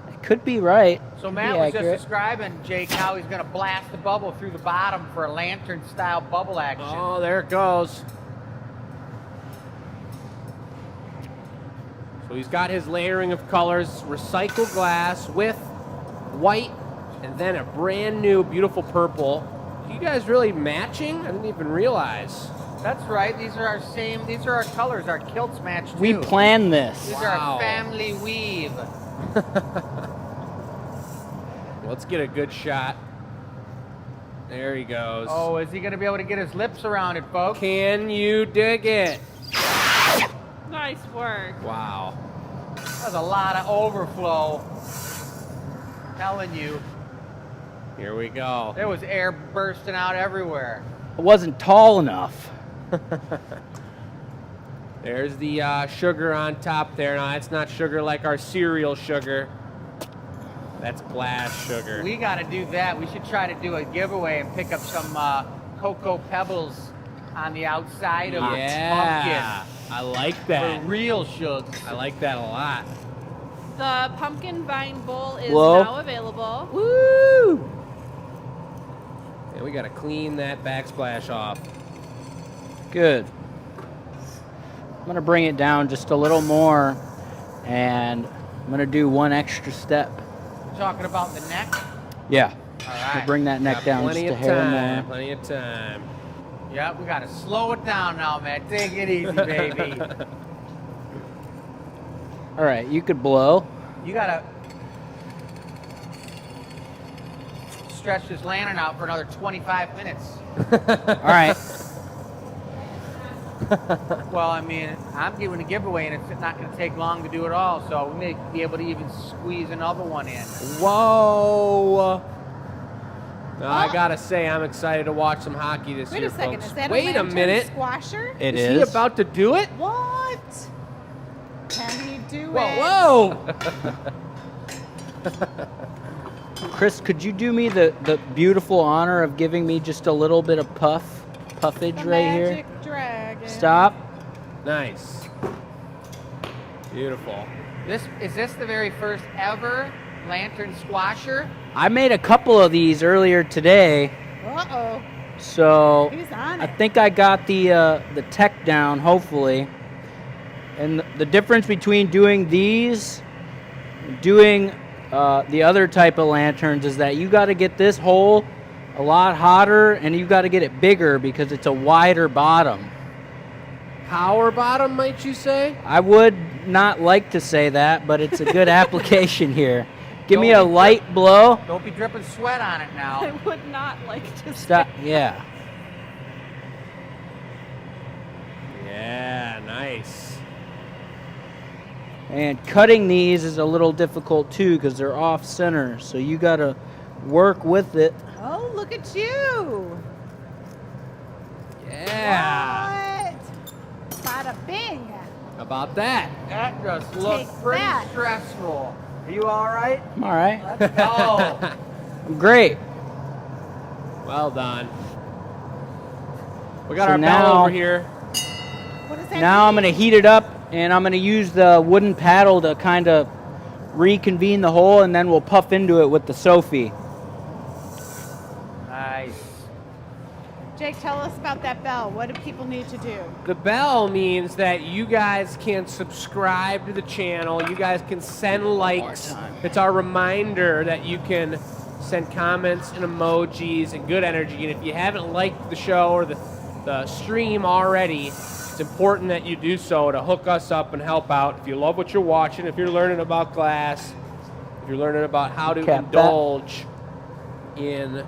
It could be right. So Could Matt be was accurate. just describing, Jake, how he's going to blast the bubble through the bottom for a lantern-style bubble action. Oh, there it goes. So he's got his layering of colors, recycled glass with white, and then a brand new beautiful purple. You guys really matching? I didn't even realize. That's right. These are our same. These are our colors. Our kilts match too. We planned this. These are Wow. our family weave. Let's get a good shot. There he goes. Oh, is he going to be able to get his lips around it, folks? Can you dig it? Nice work. Wow. That's a lot of overflow. Telling you, Here we go. there was air bursting out everywhere. It wasn't tall enough. There's the sugar on top there. Now, that's not sugar like our cereal sugar. That's glass sugar. We got to do that. We should try to do a giveaway and pick up some cocoa pebbles on the outside of the Yeah. I like pumpkin that. for real shugs. I like that a lot. The pumpkin vine bowl is Whoa. now available. Woo! Yeah, we got to clean that backsplash off. Good. I'm going to bring it down just a little more, and I'm going to do one extra step. Talking about the neck. Yeah. All We'll right. bring that neck Got down plenty just a of hair time. more. Plenty of time. Yeah, we got to slow it down now, man. Take it easy, baby. All right, you could blow. You got to stretch this lantern out for another 25 minutes. All right. Well, I mean, I'm giving a giveaway, and it's not going to take long to do it all, so we may be able to even squeeze another one in. Whoa! I gotta say, I'm excited to watch some hockey this Wait year, a second, folks. is that Wait a a lantern minute. squasher? It Is he about to do it? What? Can he do it? Whoa! Chris, could you do me the beautiful honor of giving me just a little bit of puffage The right here? magic dragon. Stop. Nice. Beautiful. Is this the very first ever lantern squasher? I made a couple of these earlier today, Uh-oh. so He's on I it. think I got the tech down, hopefully. And the difference between doing these, doing the other type of lanterns is that you got to get this hole a lot hotter, and you got to get it bigger because it's a wider bottom. Power bottom, might you say? I would not like to say that, but it's a good application here. Give me a Don't be light blow. Don't be dripping sweat on it I now. would not like to Stop. Yeah. Yeah, nice. And cutting these is a little difficult too because they're off center. So you got to work with it. Oh, look at you. Yeah. What? Bada bing. How about that? That just looks Take pretty that. stressful. Are you all right? I'm all right. Oh, I'm great. Well done. We got So our bell now- over here. What does that Now I'm mean? going to heat it up and I'm going to use the wooden paddle to kind of reconvene the hole, and then we'll puff into it with the Sophie. nice. Jake, tell us about that bell. What do people need to do? The bell means that you guys can subscribe to the channel. You guys can send likes. It's our reminder that you can send comments and emojis and good energy. And if you haven't liked the show or the stream already, it's important that you do so to hook us up and help out. If you love what you're watching, if you're learning about glass, if you're learning about how to Cap that. indulge in,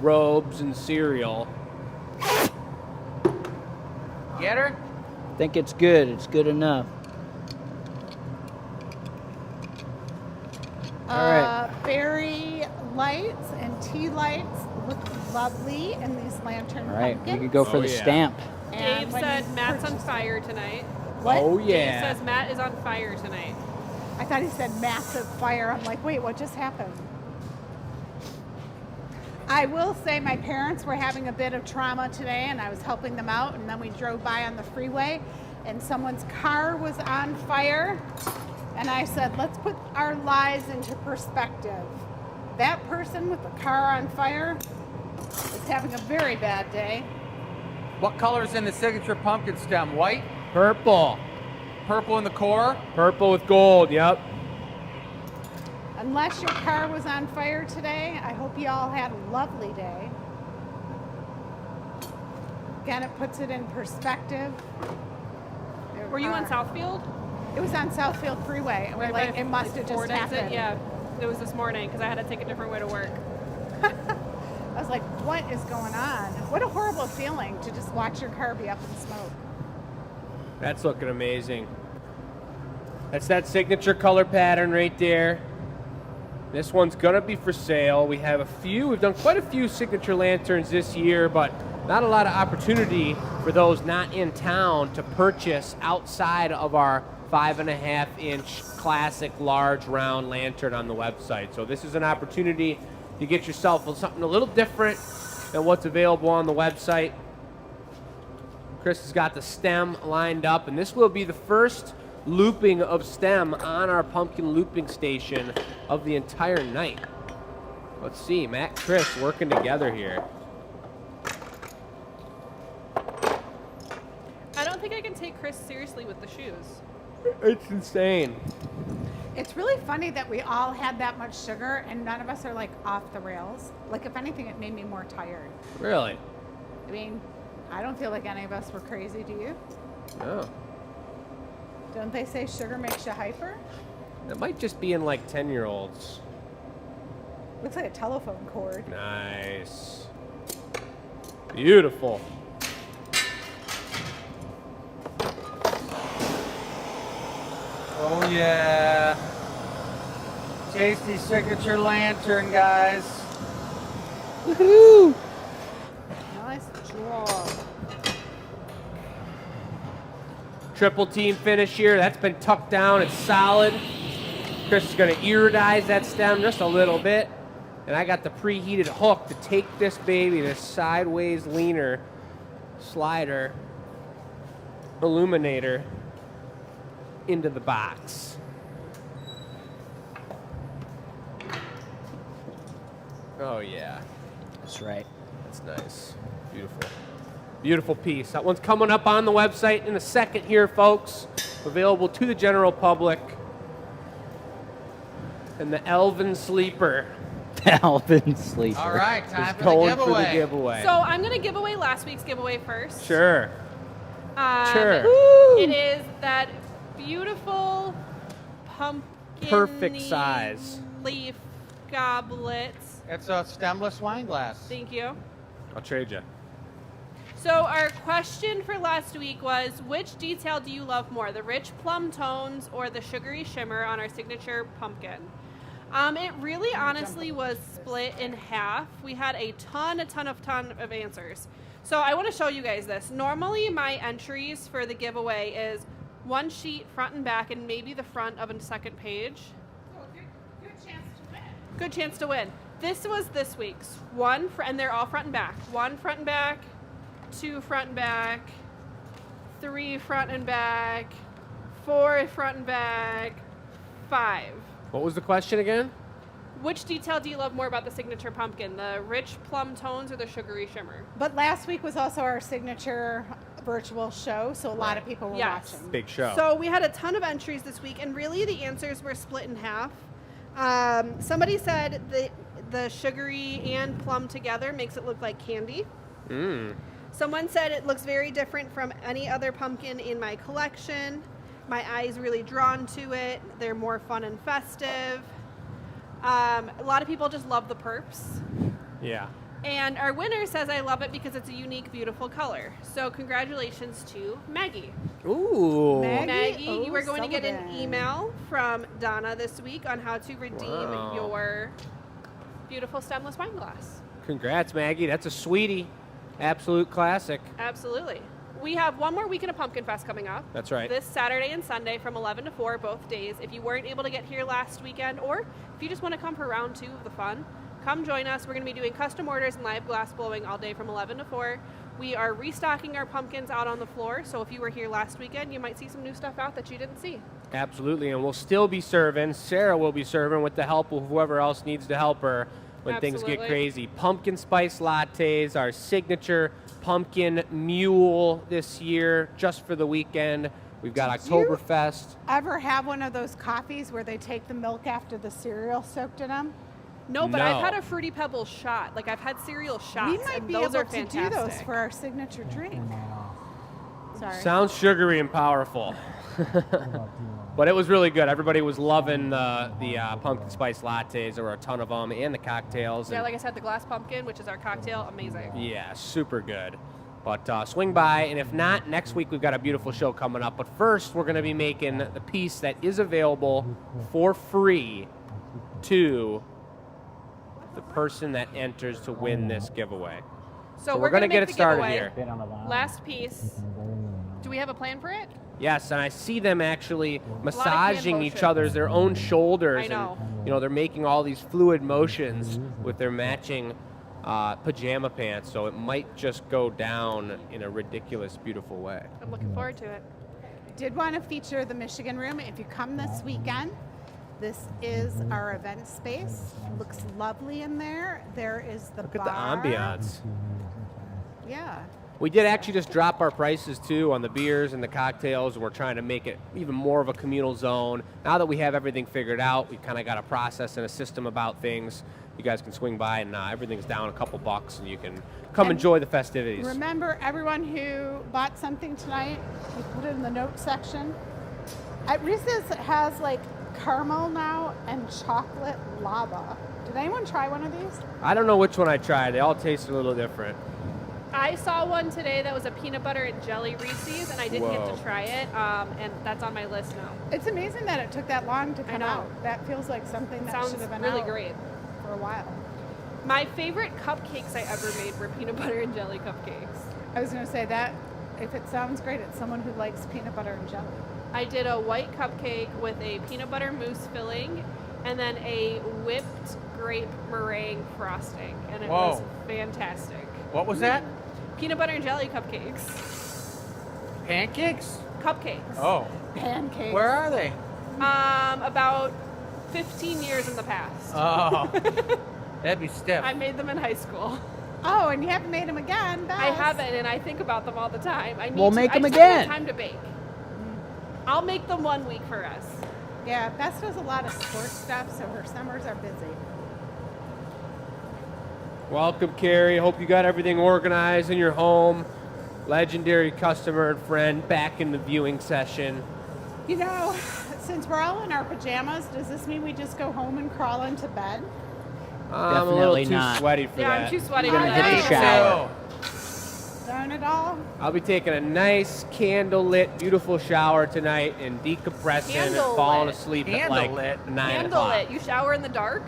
robes and cereal. Get her? I think it's good. It's good enough. All right. Fairy lights and tea lights look lovely in these lantern All right. We pumpkins. could go for Oh, the yeah. stamp. And Dave when said you Matt's on purchase- fire tonight. What? Oh, Dave yeah. says Matt is on fire tonight. I thought he said massive fire. I'm like, wait, what just happened? I will say my parents were having a bit of trauma today, and I was helping them out, and then we drove by on the freeway, and someone's car was on fire, and I said, let's put our lives into perspective. That person with the car on fire is having a very bad day. What color is in the signature pumpkin stem? White? Purple. Purple in the core? Purple with gold, yep. Unless your car was on fire today, I hope you all had a lovely day. Again, it puts it in perspective. There Were you on are- Southfield? It was on Southfield Freeway, and we're Right like, by, it must have just Ford exit? happened. Yeah, it was this morning because I had to take a different way to work. I was like, what is going on? What a horrible feeling to just watch your car be up in smoke. That's looking amazing. That's that signature color pattern right there. This one's gonna be for sale. We have we've done quite a few signature lanterns this year, but not a lot of opportunity for those not in town to purchase outside of our 5.5-inch classic large round lantern on the website. So this is an opportunity to get yourself something a little different than what's available on the website. Chris has got the stem lined up, and this will be the first looping of stem on our pumpkin looping station of the entire night. Let's see, Matt and Chris working together here. I don't think I can take Chris seriously with the shoes. It's insane. It's really funny that we all had that much sugar and none of us are like off the rails. Like, if anything, it made me more tired. Really? I mean, I don't feel like any of us were crazy, do you? Oh. Don't they say sugar makes you hyper? That might just be in like 10-year-olds. Looks like a telephone cord. Nice. Beautiful. Oh yeah. Tasty signature lantern, guys. Woohoo! Nice job. Triple team finish here. That's been tucked down. It's solid. Chris is going to iridize that stem just a little bit. And I got the preheated hook to take this baby, this sideways leaner slider illuminator, into the box. Oh yeah. That's right. That's nice. Beautiful. Beautiful piece. That one's coming up on the website in a second here, folks. Available to the general public. And the Elven Sleeper Alvin Sleeper. All right, is time for the going for the giveaway. giveaway. So I'm going to give away last week's giveaway first. Sure. Sure. It is that beautiful pumpkin Perfect size. leaf goblet. It's a stemless wine glass. Thank you. I'll trade you. So our question for last week was, which detail do you love more, the rich plum tones or the sugary shimmer on our signature pumpkin? It really honestly was split in half. We had a ton of answers. So I want to show you guys this. Normally my entries for the giveaway is one sheet front and back and maybe the front of a second page. Good chance to win. Good chance to win. This was this week's. And they're all front and back. 1 front and back, 2 front and back, 3 front and back, 4 front and back, 5. What was the question again? Which detail do you love more about the signature pumpkin, the rich plum tones or the sugary shimmer? But last week was also our signature virtual show, so a lot of people were Yes. watching. Big show. So we had a ton of entries this week, and really the answers were split in half. Somebody said that the sugary and plum together makes it look like candy. Someone said it looks very different from any other pumpkin in my collection. My eye's really drawn to it. They're more fun and festive. A lot of people just love the perps. Yeah. And our winner says, I love it because it's a unique, beautiful color. So congratulations to Maggie. Ooh. Maggie? Maggie, you are going to get an Sullivan. email from Donna this week on how to redeem Wow. your beautiful stemless wine glass. Congrats, Maggie. That's a sweetie. Absolute classic. Absolutely. We have one more weekend of Pumpkin Fest coming up. That's right. This Saturday and Sunday from 11 to 4, both days. If you weren't able to get here last weekend, or if you just want to come for round 2 of the fun, come join us. We're going to be doing custom orders and live glass blowing all day from 11 to 4. We are restocking our pumpkins out on the floor, so if you were here last weekend, you might see some new stuff out that you didn't see. Absolutely, and we'll still be serving. Sarah will be serving with the help of whoever else needs to help her when things get Absolutely. crazy. Pumpkin spice lattes, our signature pumpkin mule this year, just for the weekend. We've got Did you- Oktoberfest. Ever have one of those coffees where they take the milk after the cereal soaked in them? No, but No. I've had a Fruity Pebbles shot. Like, I've had cereal shots, We might and be those able are to fantastic. do those for our signature drink. Sorry. Sounds sugary and powerful. But it was really good. Everybody was loving the pumpkin spice lattes. There were a ton of them, and the cocktails. Yeah, and like I said, the glass pumpkin, which is our cocktail, amazing. yeah, super good. But swing by, and if not, next week we've got a beautiful show coming up. But first, we're going to be making the piece that is available for free to the person that enters to win this giveaway. So we're we're going to gonna get make it the started giveaway. here. Last piece. Do we have a plan for it? Yes, and I see them actually hand massaging each motions. other's their own shoulders. I know. And, they're making all these fluid motions with their matching pajama pants, so it might just go down in a ridiculous, beautiful way. I'm looking forward to it. Did want to feature the Michigan Room. If you come this weekend, this is our event space. Looks lovely in there. There is the Look at bar. the ambiance. Yeah. We did actually just drop our prices too on the beers and the cocktails, and we're trying to make it even more of a communal zone. Now that we have everything figured out, we kind of got a process and a system about things. You guys can swing by, and everything's down a couple bucks, and you can come And enjoy the festivities. Remember, everyone who bought something tonight, we put it in the note section. At Reese's, it has like caramel now and chocolate lava. Did anyone try one of these? I don't know which one I tried. They all taste a little different. I saw one today that was a peanut butter and jelly Reese's, and I didn't get Whoa. to try it, and that's on my list now. It's amazing that it took that long to come know. out. That feels like something that Sounds should have been really out great. for a while. My favorite cupcakes I ever made were peanut butter and jelly cupcakes. I was going to say that if it sounds great, it's someone who likes peanut butter and jelly. I did a white cupcake with a peanut butter mousse filling and then a whipped grape meringue frosting, and it was Whoa. fantastic. What was that? Peanut butter and jelly cupcakes. Pancakes? Cupcakes. Oh. Pancakes. Where are they? About 15 years in the past. Oh. That'd be stiff. I made them in high school. Oh, and you haven't made them again. Bess. I haven't, and I think about them all the time. I need We'll to, make I them just haven't again. had time to bake. I'll make them 1 week for us. Yeah, Bess does a lot of sports stuff, so her summers are busy. Welcome, Carrie. Hope you got everything organized in your home. Legendary customer and friend back in the viewing session. You know, since we're all in our pajamas, does this mean we just go home and crawl into bed? I'm a little Definitely too not. sweady for Yeah, that. I'm too sweaty You're for gonna that. hit the shower. Darn it all. I'll be taking a nice candlelit, beautiful shower tonight and decompressing and falling Candlelit. asleep at like Candlelit? 9 Handle o'clock. it. You shower in the dark?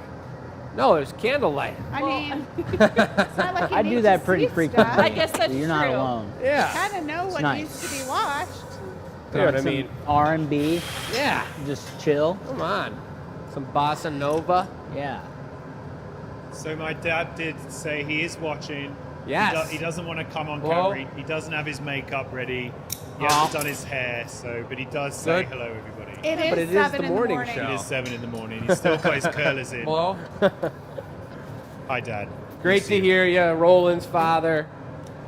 No, there's candlelight. I mean, it's not like you I need do to that pretty see frequently. stuff. I guess that's You're not true. alone. Yeah. Kind of know what nice. needs to be watched. You know what I Some mean? R&B, Yeah. just chill. Come on. Some bossa nova. Yeah. So my dad did say he is watching. Yes. He doesn't want to come on Hello? camera. He doesn't have his makeup ready. He Aw. hasn't done his hair, but he does say Good. hello, everybody. It is but it is 7 the in morning the morning. show. It is 7 in the morning. He's still got his curlers in. Hello? Hi, Dad. Great to hear you, Roland's father.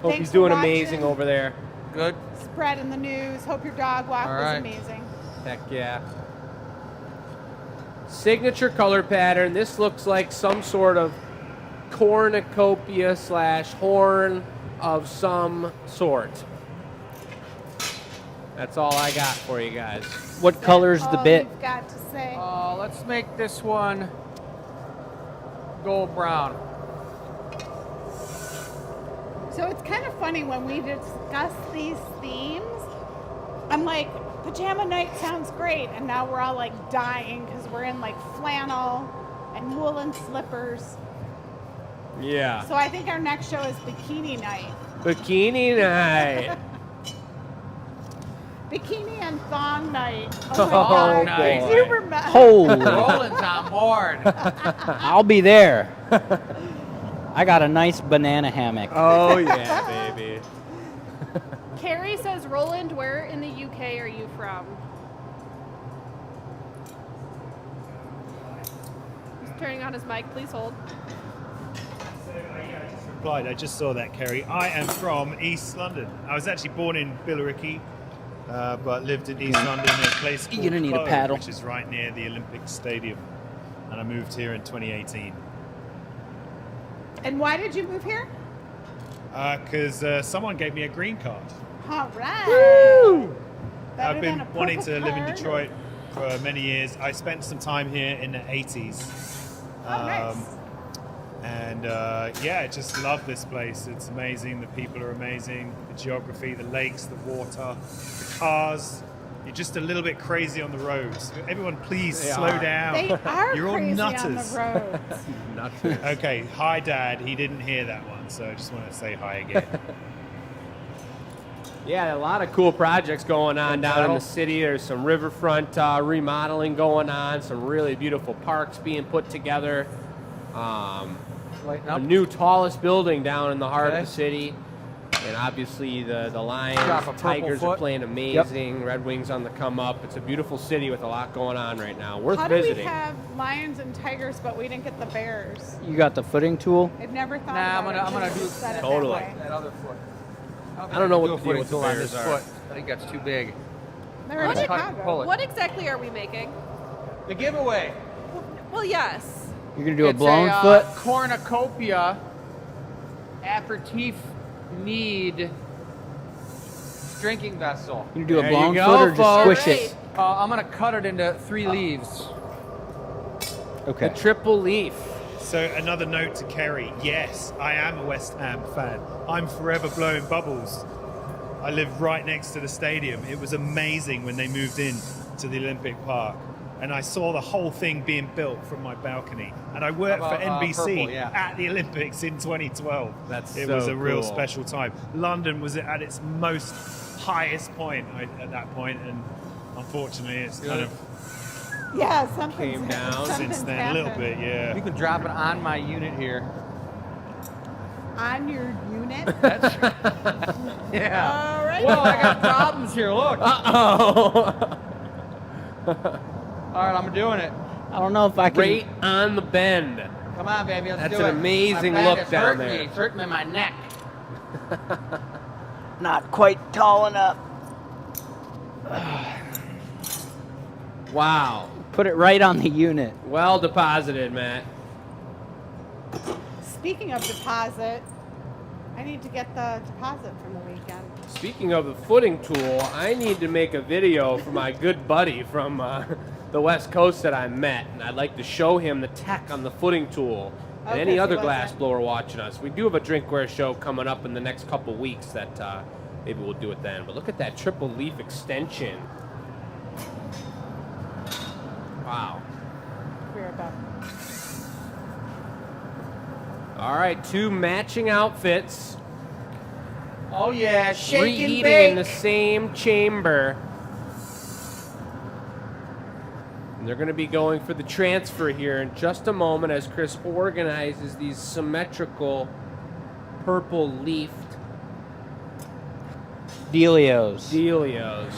Hope Thanks he's for doing watching. amazing over there. Good. Spreading the news. Hope your dog walk All was right. amazing. Heck yeah. Signature color pattern. This looks like some sort of cornucopia / horn of some sort. That's all I got for you guys. What color's the All bit? You've got to say. Let's make this one gold brown. So it's kind of funny when we discuss these themes. I'm like, pajama night sounds great, and now we're all like dying because we're in like flannel and woolen slippers. Yeah. So I think our next show is bikini night. Bikini night. Bikini and thong night. Oh, Oh my god. nice. boy. Super mess. Holy. Roland's on board. I'll be there. I got a nice banana hammock. Oh yeah, baby. Carrie says, Roland, where in the UK are you from? He's turning on his mic. Please hold. Replied, I just saw that, Kerry. I am from East London. I was actually born in Billericay, but lived in East London in a place called You're gonna need a Bow, paddle. which is right near the Olympic Stadium. And I moved here in 2018. And why did you move here? Because someone gave me a green card. All right. Better I've than been a wanting purple to live in card. Detroit for many years. I spent some time here in the 80s. Oh, nice. And yeah, I just love this place. It's amazing. The people are amazing. The geography, the lakes, the water, the cars. You're just a little bit crazy on the roads. Everyone, please They slow are. down. They are You're all crazy nutters. on the roads. Nuts. Okay, hi, Dad. He didn't hear that one, so I just want to say hi again. Yeah, a lot of cool projects going on down in the city. There's some riverfront remodeling going on, some really beautiful parks being put together. Lighten A up. new tallest building down in the heart Okay. of the city. And obviously the Lions, Drop a purple Tigers are foot. playing amazing. Red Wings on the come up. It's a beautiful city with a lot going on right now. Worth How do we visiting. have lions and tigers, but we didn't get the bears? You got the footing tool? I've never thought Nah, I'm about gonna- it. I'm gonna Just do said it that Totally. way. That other foot. I don't know what Do a the deal footing with the tool on Bears this are. foot. I think that's too big. They're in What did- Chicago. pull it. What exactly are we making? The giveaway. Well, yes. You're gonna do a It's blown a, foot? cornucopia aperitif mead drinking vessel. You gonna do a There you blown go, foot or just folks. squish it? I'm gonna cut it into 3 leaves. Okay. The triple leaf. So another note to Kerry. Yes, I am a West Ham fan. I'm forever blowing bubbles. I live right next to the stadium. It was amazing when they moved in to the Olympic Park. And I saw the whole thing being built from my balcony. And I worked for NBC purple, yeah. at the Olympics in 2012. It so was a real cool. special time. London was at its most highest point at that point, and unfortunately it's kind of Yeah, something's Came down something's since then a little happened. bit, yeah. You can drop it on my unit here. On your unit? Yeah. All right. Whoa, I got problems here. Look. Uh-oh. All right, I'm doing it. I don't know if I can. Right on the bend. Come on, baby. Let's That's do an it. amazing My back look is down hurting there. Me. It's hurting me in my neck. Not quite tall enough. Wow. Put it right on the unit. Well deposited, Matt. Speaking of deposit, I need to get the deposit from the weekend. Speaking of the footing tool, I need to make a video for my good buddy from the West Coast that I met, and I'd like to show him the tech on the footing tool and Okay, any so other what's glass that? blower watching us. We do have a drinkware show coming up in the next couple weeks that maybe we'll do it then. But look at that triple leaf extension. Wow. We're about. All right, 2 matching outfits. Oh yeah, shake and Reheating bake. in the same chamber. And they're going to be going for the transfer here in just a moment as Chris organizes these symmetrical purple leafed Delios. Delios.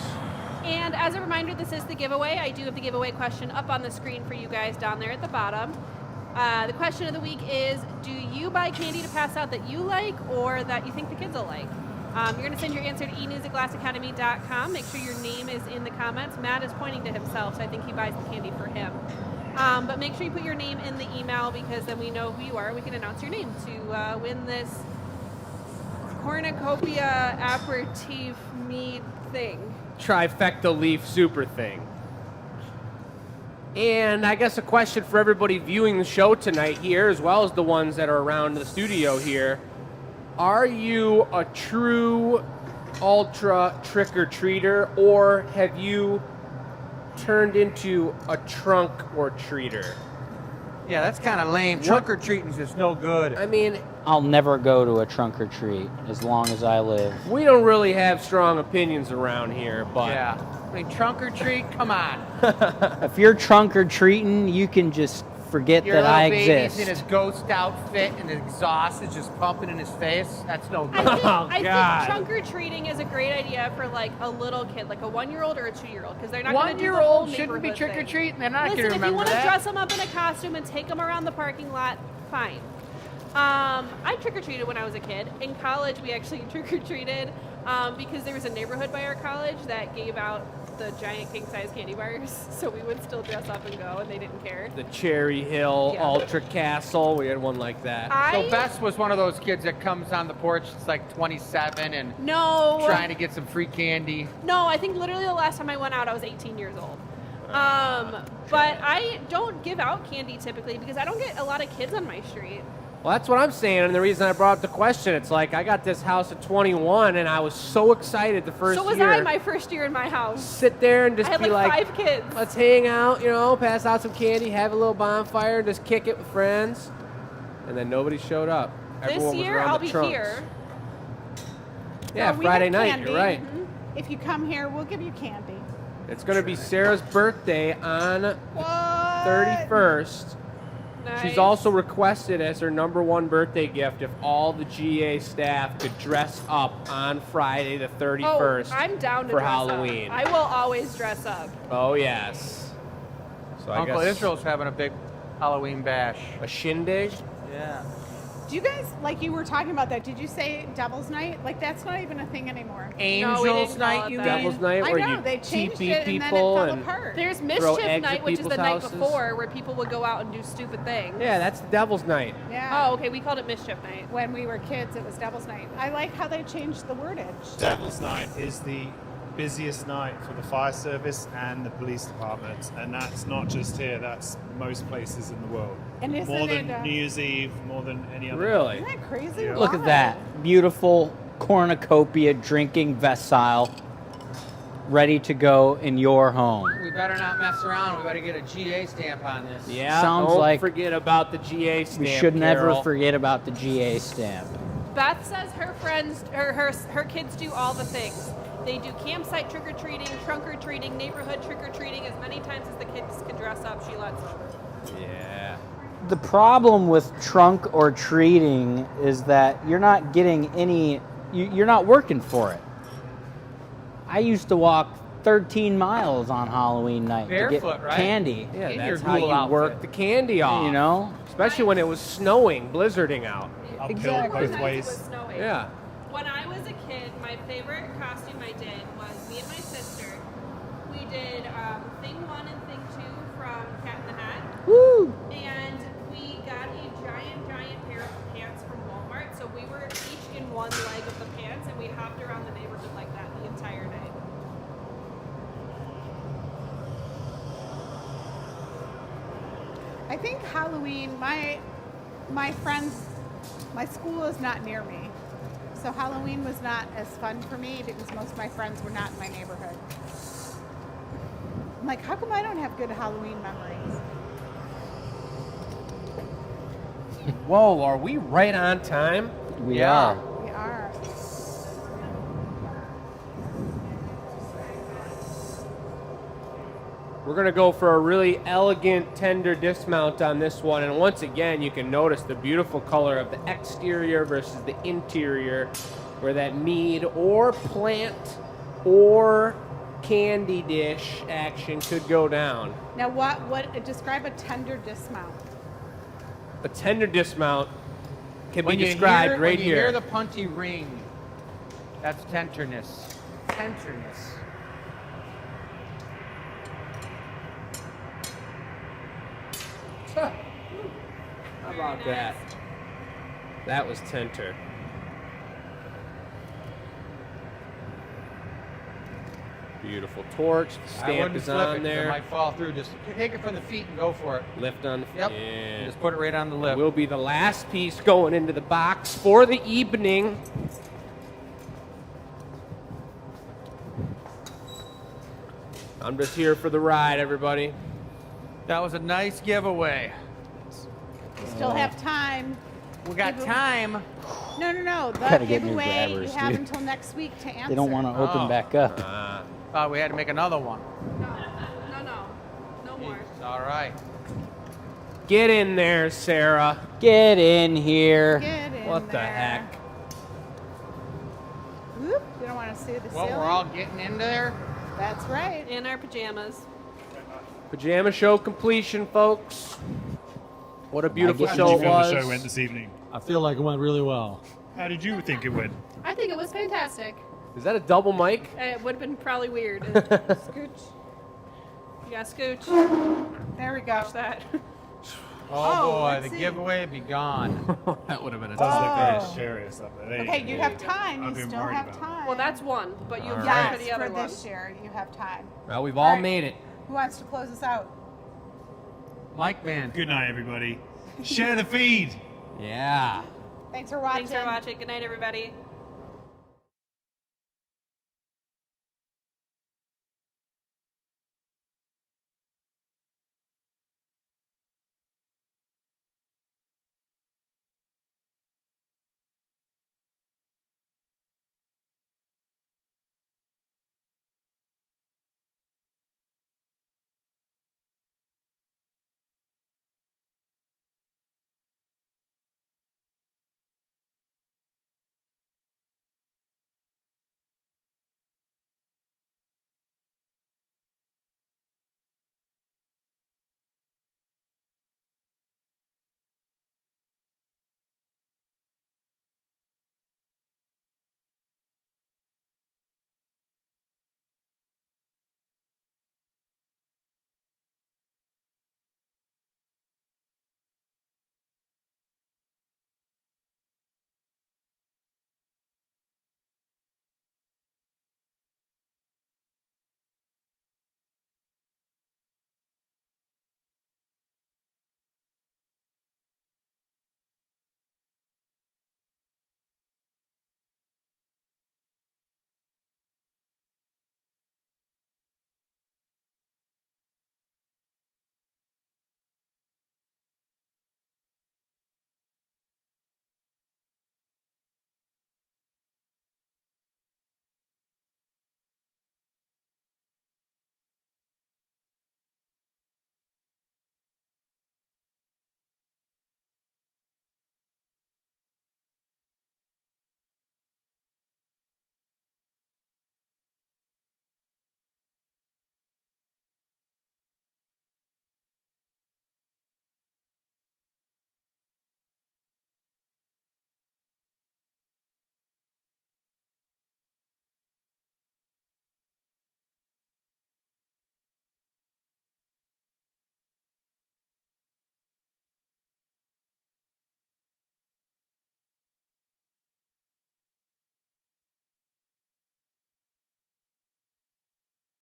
And as a reminder, this is the giveaway. I do have the giveaway question up on the screen for you guys down there at the bottom. The question of the week is, do you buy candy to pass out that you like or that you think the kids will like? You're going to send your answer to enews@glassacademy.com. Make sure your name is in the comments. Matt is pointing to himself, so I think he buys the candy for him. But make sure you put your name in the email because then we know who you are and we can announce your name to win this cornucopia aperitif mead thing. Trifecta leaf super thing. And I guess a question for everybody viewing the show tonight here, as well as the ones that are around the studio here. Are you a true ultra trick-or-treater, or have you turned into a trunk or treater? Yeah, that's kind of lame. Trunk or treating's just no good. I mean, I'll never go to a trunk or treat as long as I live. we don't really have strong opinions around here, but Yeah. I mean, trunk or treat, come on. If you're trunk or treating, you can just forget Your that little I baby's exist. in his ghost outfit and the exhaust is just pumping in his face. That's no good. I think God. trunk or treating is a great idea for like a little kid, like a 1-year-old or a 2-year-old, because they're not going to do the whole One-year-old shouldn't be neighborhood trick or thing. treating. They're not going Listen, to if you remember want to that. dress them up in a costume and take them around the parking lot, fine. I trick-or-treated when I was a kid. In college, we actually trick-or-treated because there was a neighborhood by our college that gave out the giant king-size candy bars, so we would still dress up and go, and they didn't care. the Cherry Hill Yeah. Ultra Castle, we had one like that. So Bess was one of those kids that comes on the porch. It's like 27 and No. trying to get some free candy. No, I think literally the last time I went out, I was 18 years old. But I don't give out candy typically because I don't get a lot of kids on my street. Well, that's what I'm saying, and the reason I brought up the question, it's like I got this house at 21, and I was so excited the first So was year. I my first year in my house. Sit there and just I had be like like, 5 kids. let's hang out, you know, pass out some candy, have a little bonfire, and just kick it with friends. And then nobody showed up. Everyone This was year around I'll the be trunks. here. Yeah, we Friday have night, candy. you're right. Mhm. If you come here, we'll give you candy. It's going to be Sarah's birthday on What? 31st. She's Nice. also requested as her #1 birthday gift if all the GA staff could dress up on Friday the 31st Oh, I'm down to for dress Halloween. Up. I will always dress up. Oh, yes. So I Uncle guess Israel's having a big Halloween bash. a shindig. Yeah. Do you guys, like you were talking about that, did you say Devil's Night? Like that's not even a thing anymore. Angels didn't call Night, it you that. mean? Devil's Night, I where know, you they changed TP it and then it people fell and apart. There's Throw Mischief eggs Night, at which is the people's night houses. before, where people would go out and do stupid things. yeah, that's the Devil's Night. Yeah. Oh, okay, we called it Mischief Night. When we were kids, it was Devil's Night. I like how they changed the wordage. Devil's Night is the busiest night for the fire service and the police department, and that's not just here, that's most places in the world. And isn't more than it, New Year's Eve, more than any other. Really? isn't that crazy? Yeah. Look at Why? that. Beautiful cornucopia drinking vessel ready to go in your home. We better not mess around. We better get a GA stamp on this. Yeah. Sounds don't like forget about the GA stamp. We should never Carol. forget about the GA stamp. Beth says her friends, her kids do all the things. They do campsite trick or treating, trunk or treating, neighborhood trick or treating. As many times as the kids can dress up, she lets them. Yeah. The problem with trunk or treating is that you're not getting any, you're not working for it. I used to walk 13 miles on Halloween night to Barefoot, get right? candy. Yeah, In that's your how dual you outfit. work the candy off. You know? Especially when it was snowing, blizzarding out. Uphill Exactly. both Sometimes it ways. was snowing. Yeah. When I was a kid, my favorite costume I did was me and my sister. We did Thing 1 and Thing 2 from Cat in the Hat. Woo! And we got a giant pair of pants from Walmart. So we were each in one leg of the pants, and we hopped around the neighborhood like that the entire night. I think Halloween, my friends, my school is not near me. So Halloween was not as fun for me because most of my friends were not in my neighborhood. I'm like, how come I don't have good Halloween memories? Whoa, are we right on time? We Yeah. are. We are. We're going to go for a really elegant, tender dismount on this one. And once again, you can notice the beautiful color of the exterior versus the interior, where that mead or plant or candy dish action could go down. Now, describe a tender dismount. A tender dismount can When be you described hear, right when you here. hear the punty ring, that's tenderness. Tenderness. How about that? That was tender. Beautiful torch. The I stamp wouldn't is flip on it 'cause it there. might fall through. Just take it from the feet and go for it. Lift on the Yep. Yeah. Just put it right on the lip. Will be the last piece going into the box for the evening. I'm just here for the ride, everybody. That was a nice giveaway. You still have time. We got Give 'em- time. No. The Gotta get new giveaway you grabbers, have dude. until next week to answer. They don't want to open Oh. back up. Thought we had to make another one. No more. It's all right. Get in there, Sarah. Get in here. Get in What the there. heck? Whoop, you don't want to see the Well, ceiling? we're all getting in there. That's right. In our pajamas. Pajama show completion, folks. What a beautiful How show How it did you feel was. the show went this evening? I feel like it went really well. How did you think it went? I think it was fantastic. Is that a double mic? It would have been probably weird. Scooch. Yeah, scooch. There we go. Watch that. Oh, boy, let's the see. giveaway would be gone. That would have been a Sounds like Oh. they're serious up there. Okay, you have time. I've You been still worried have about time. Well, that's one, but you've All got right. for the yes, other for one. this year. You have time. Well, we've all All right. made it. Who wants to close us out? Mike, man. Good night, everybody. Share the feed. Yeah. Thanks for watching. Thanks for watching. Good night, everybody.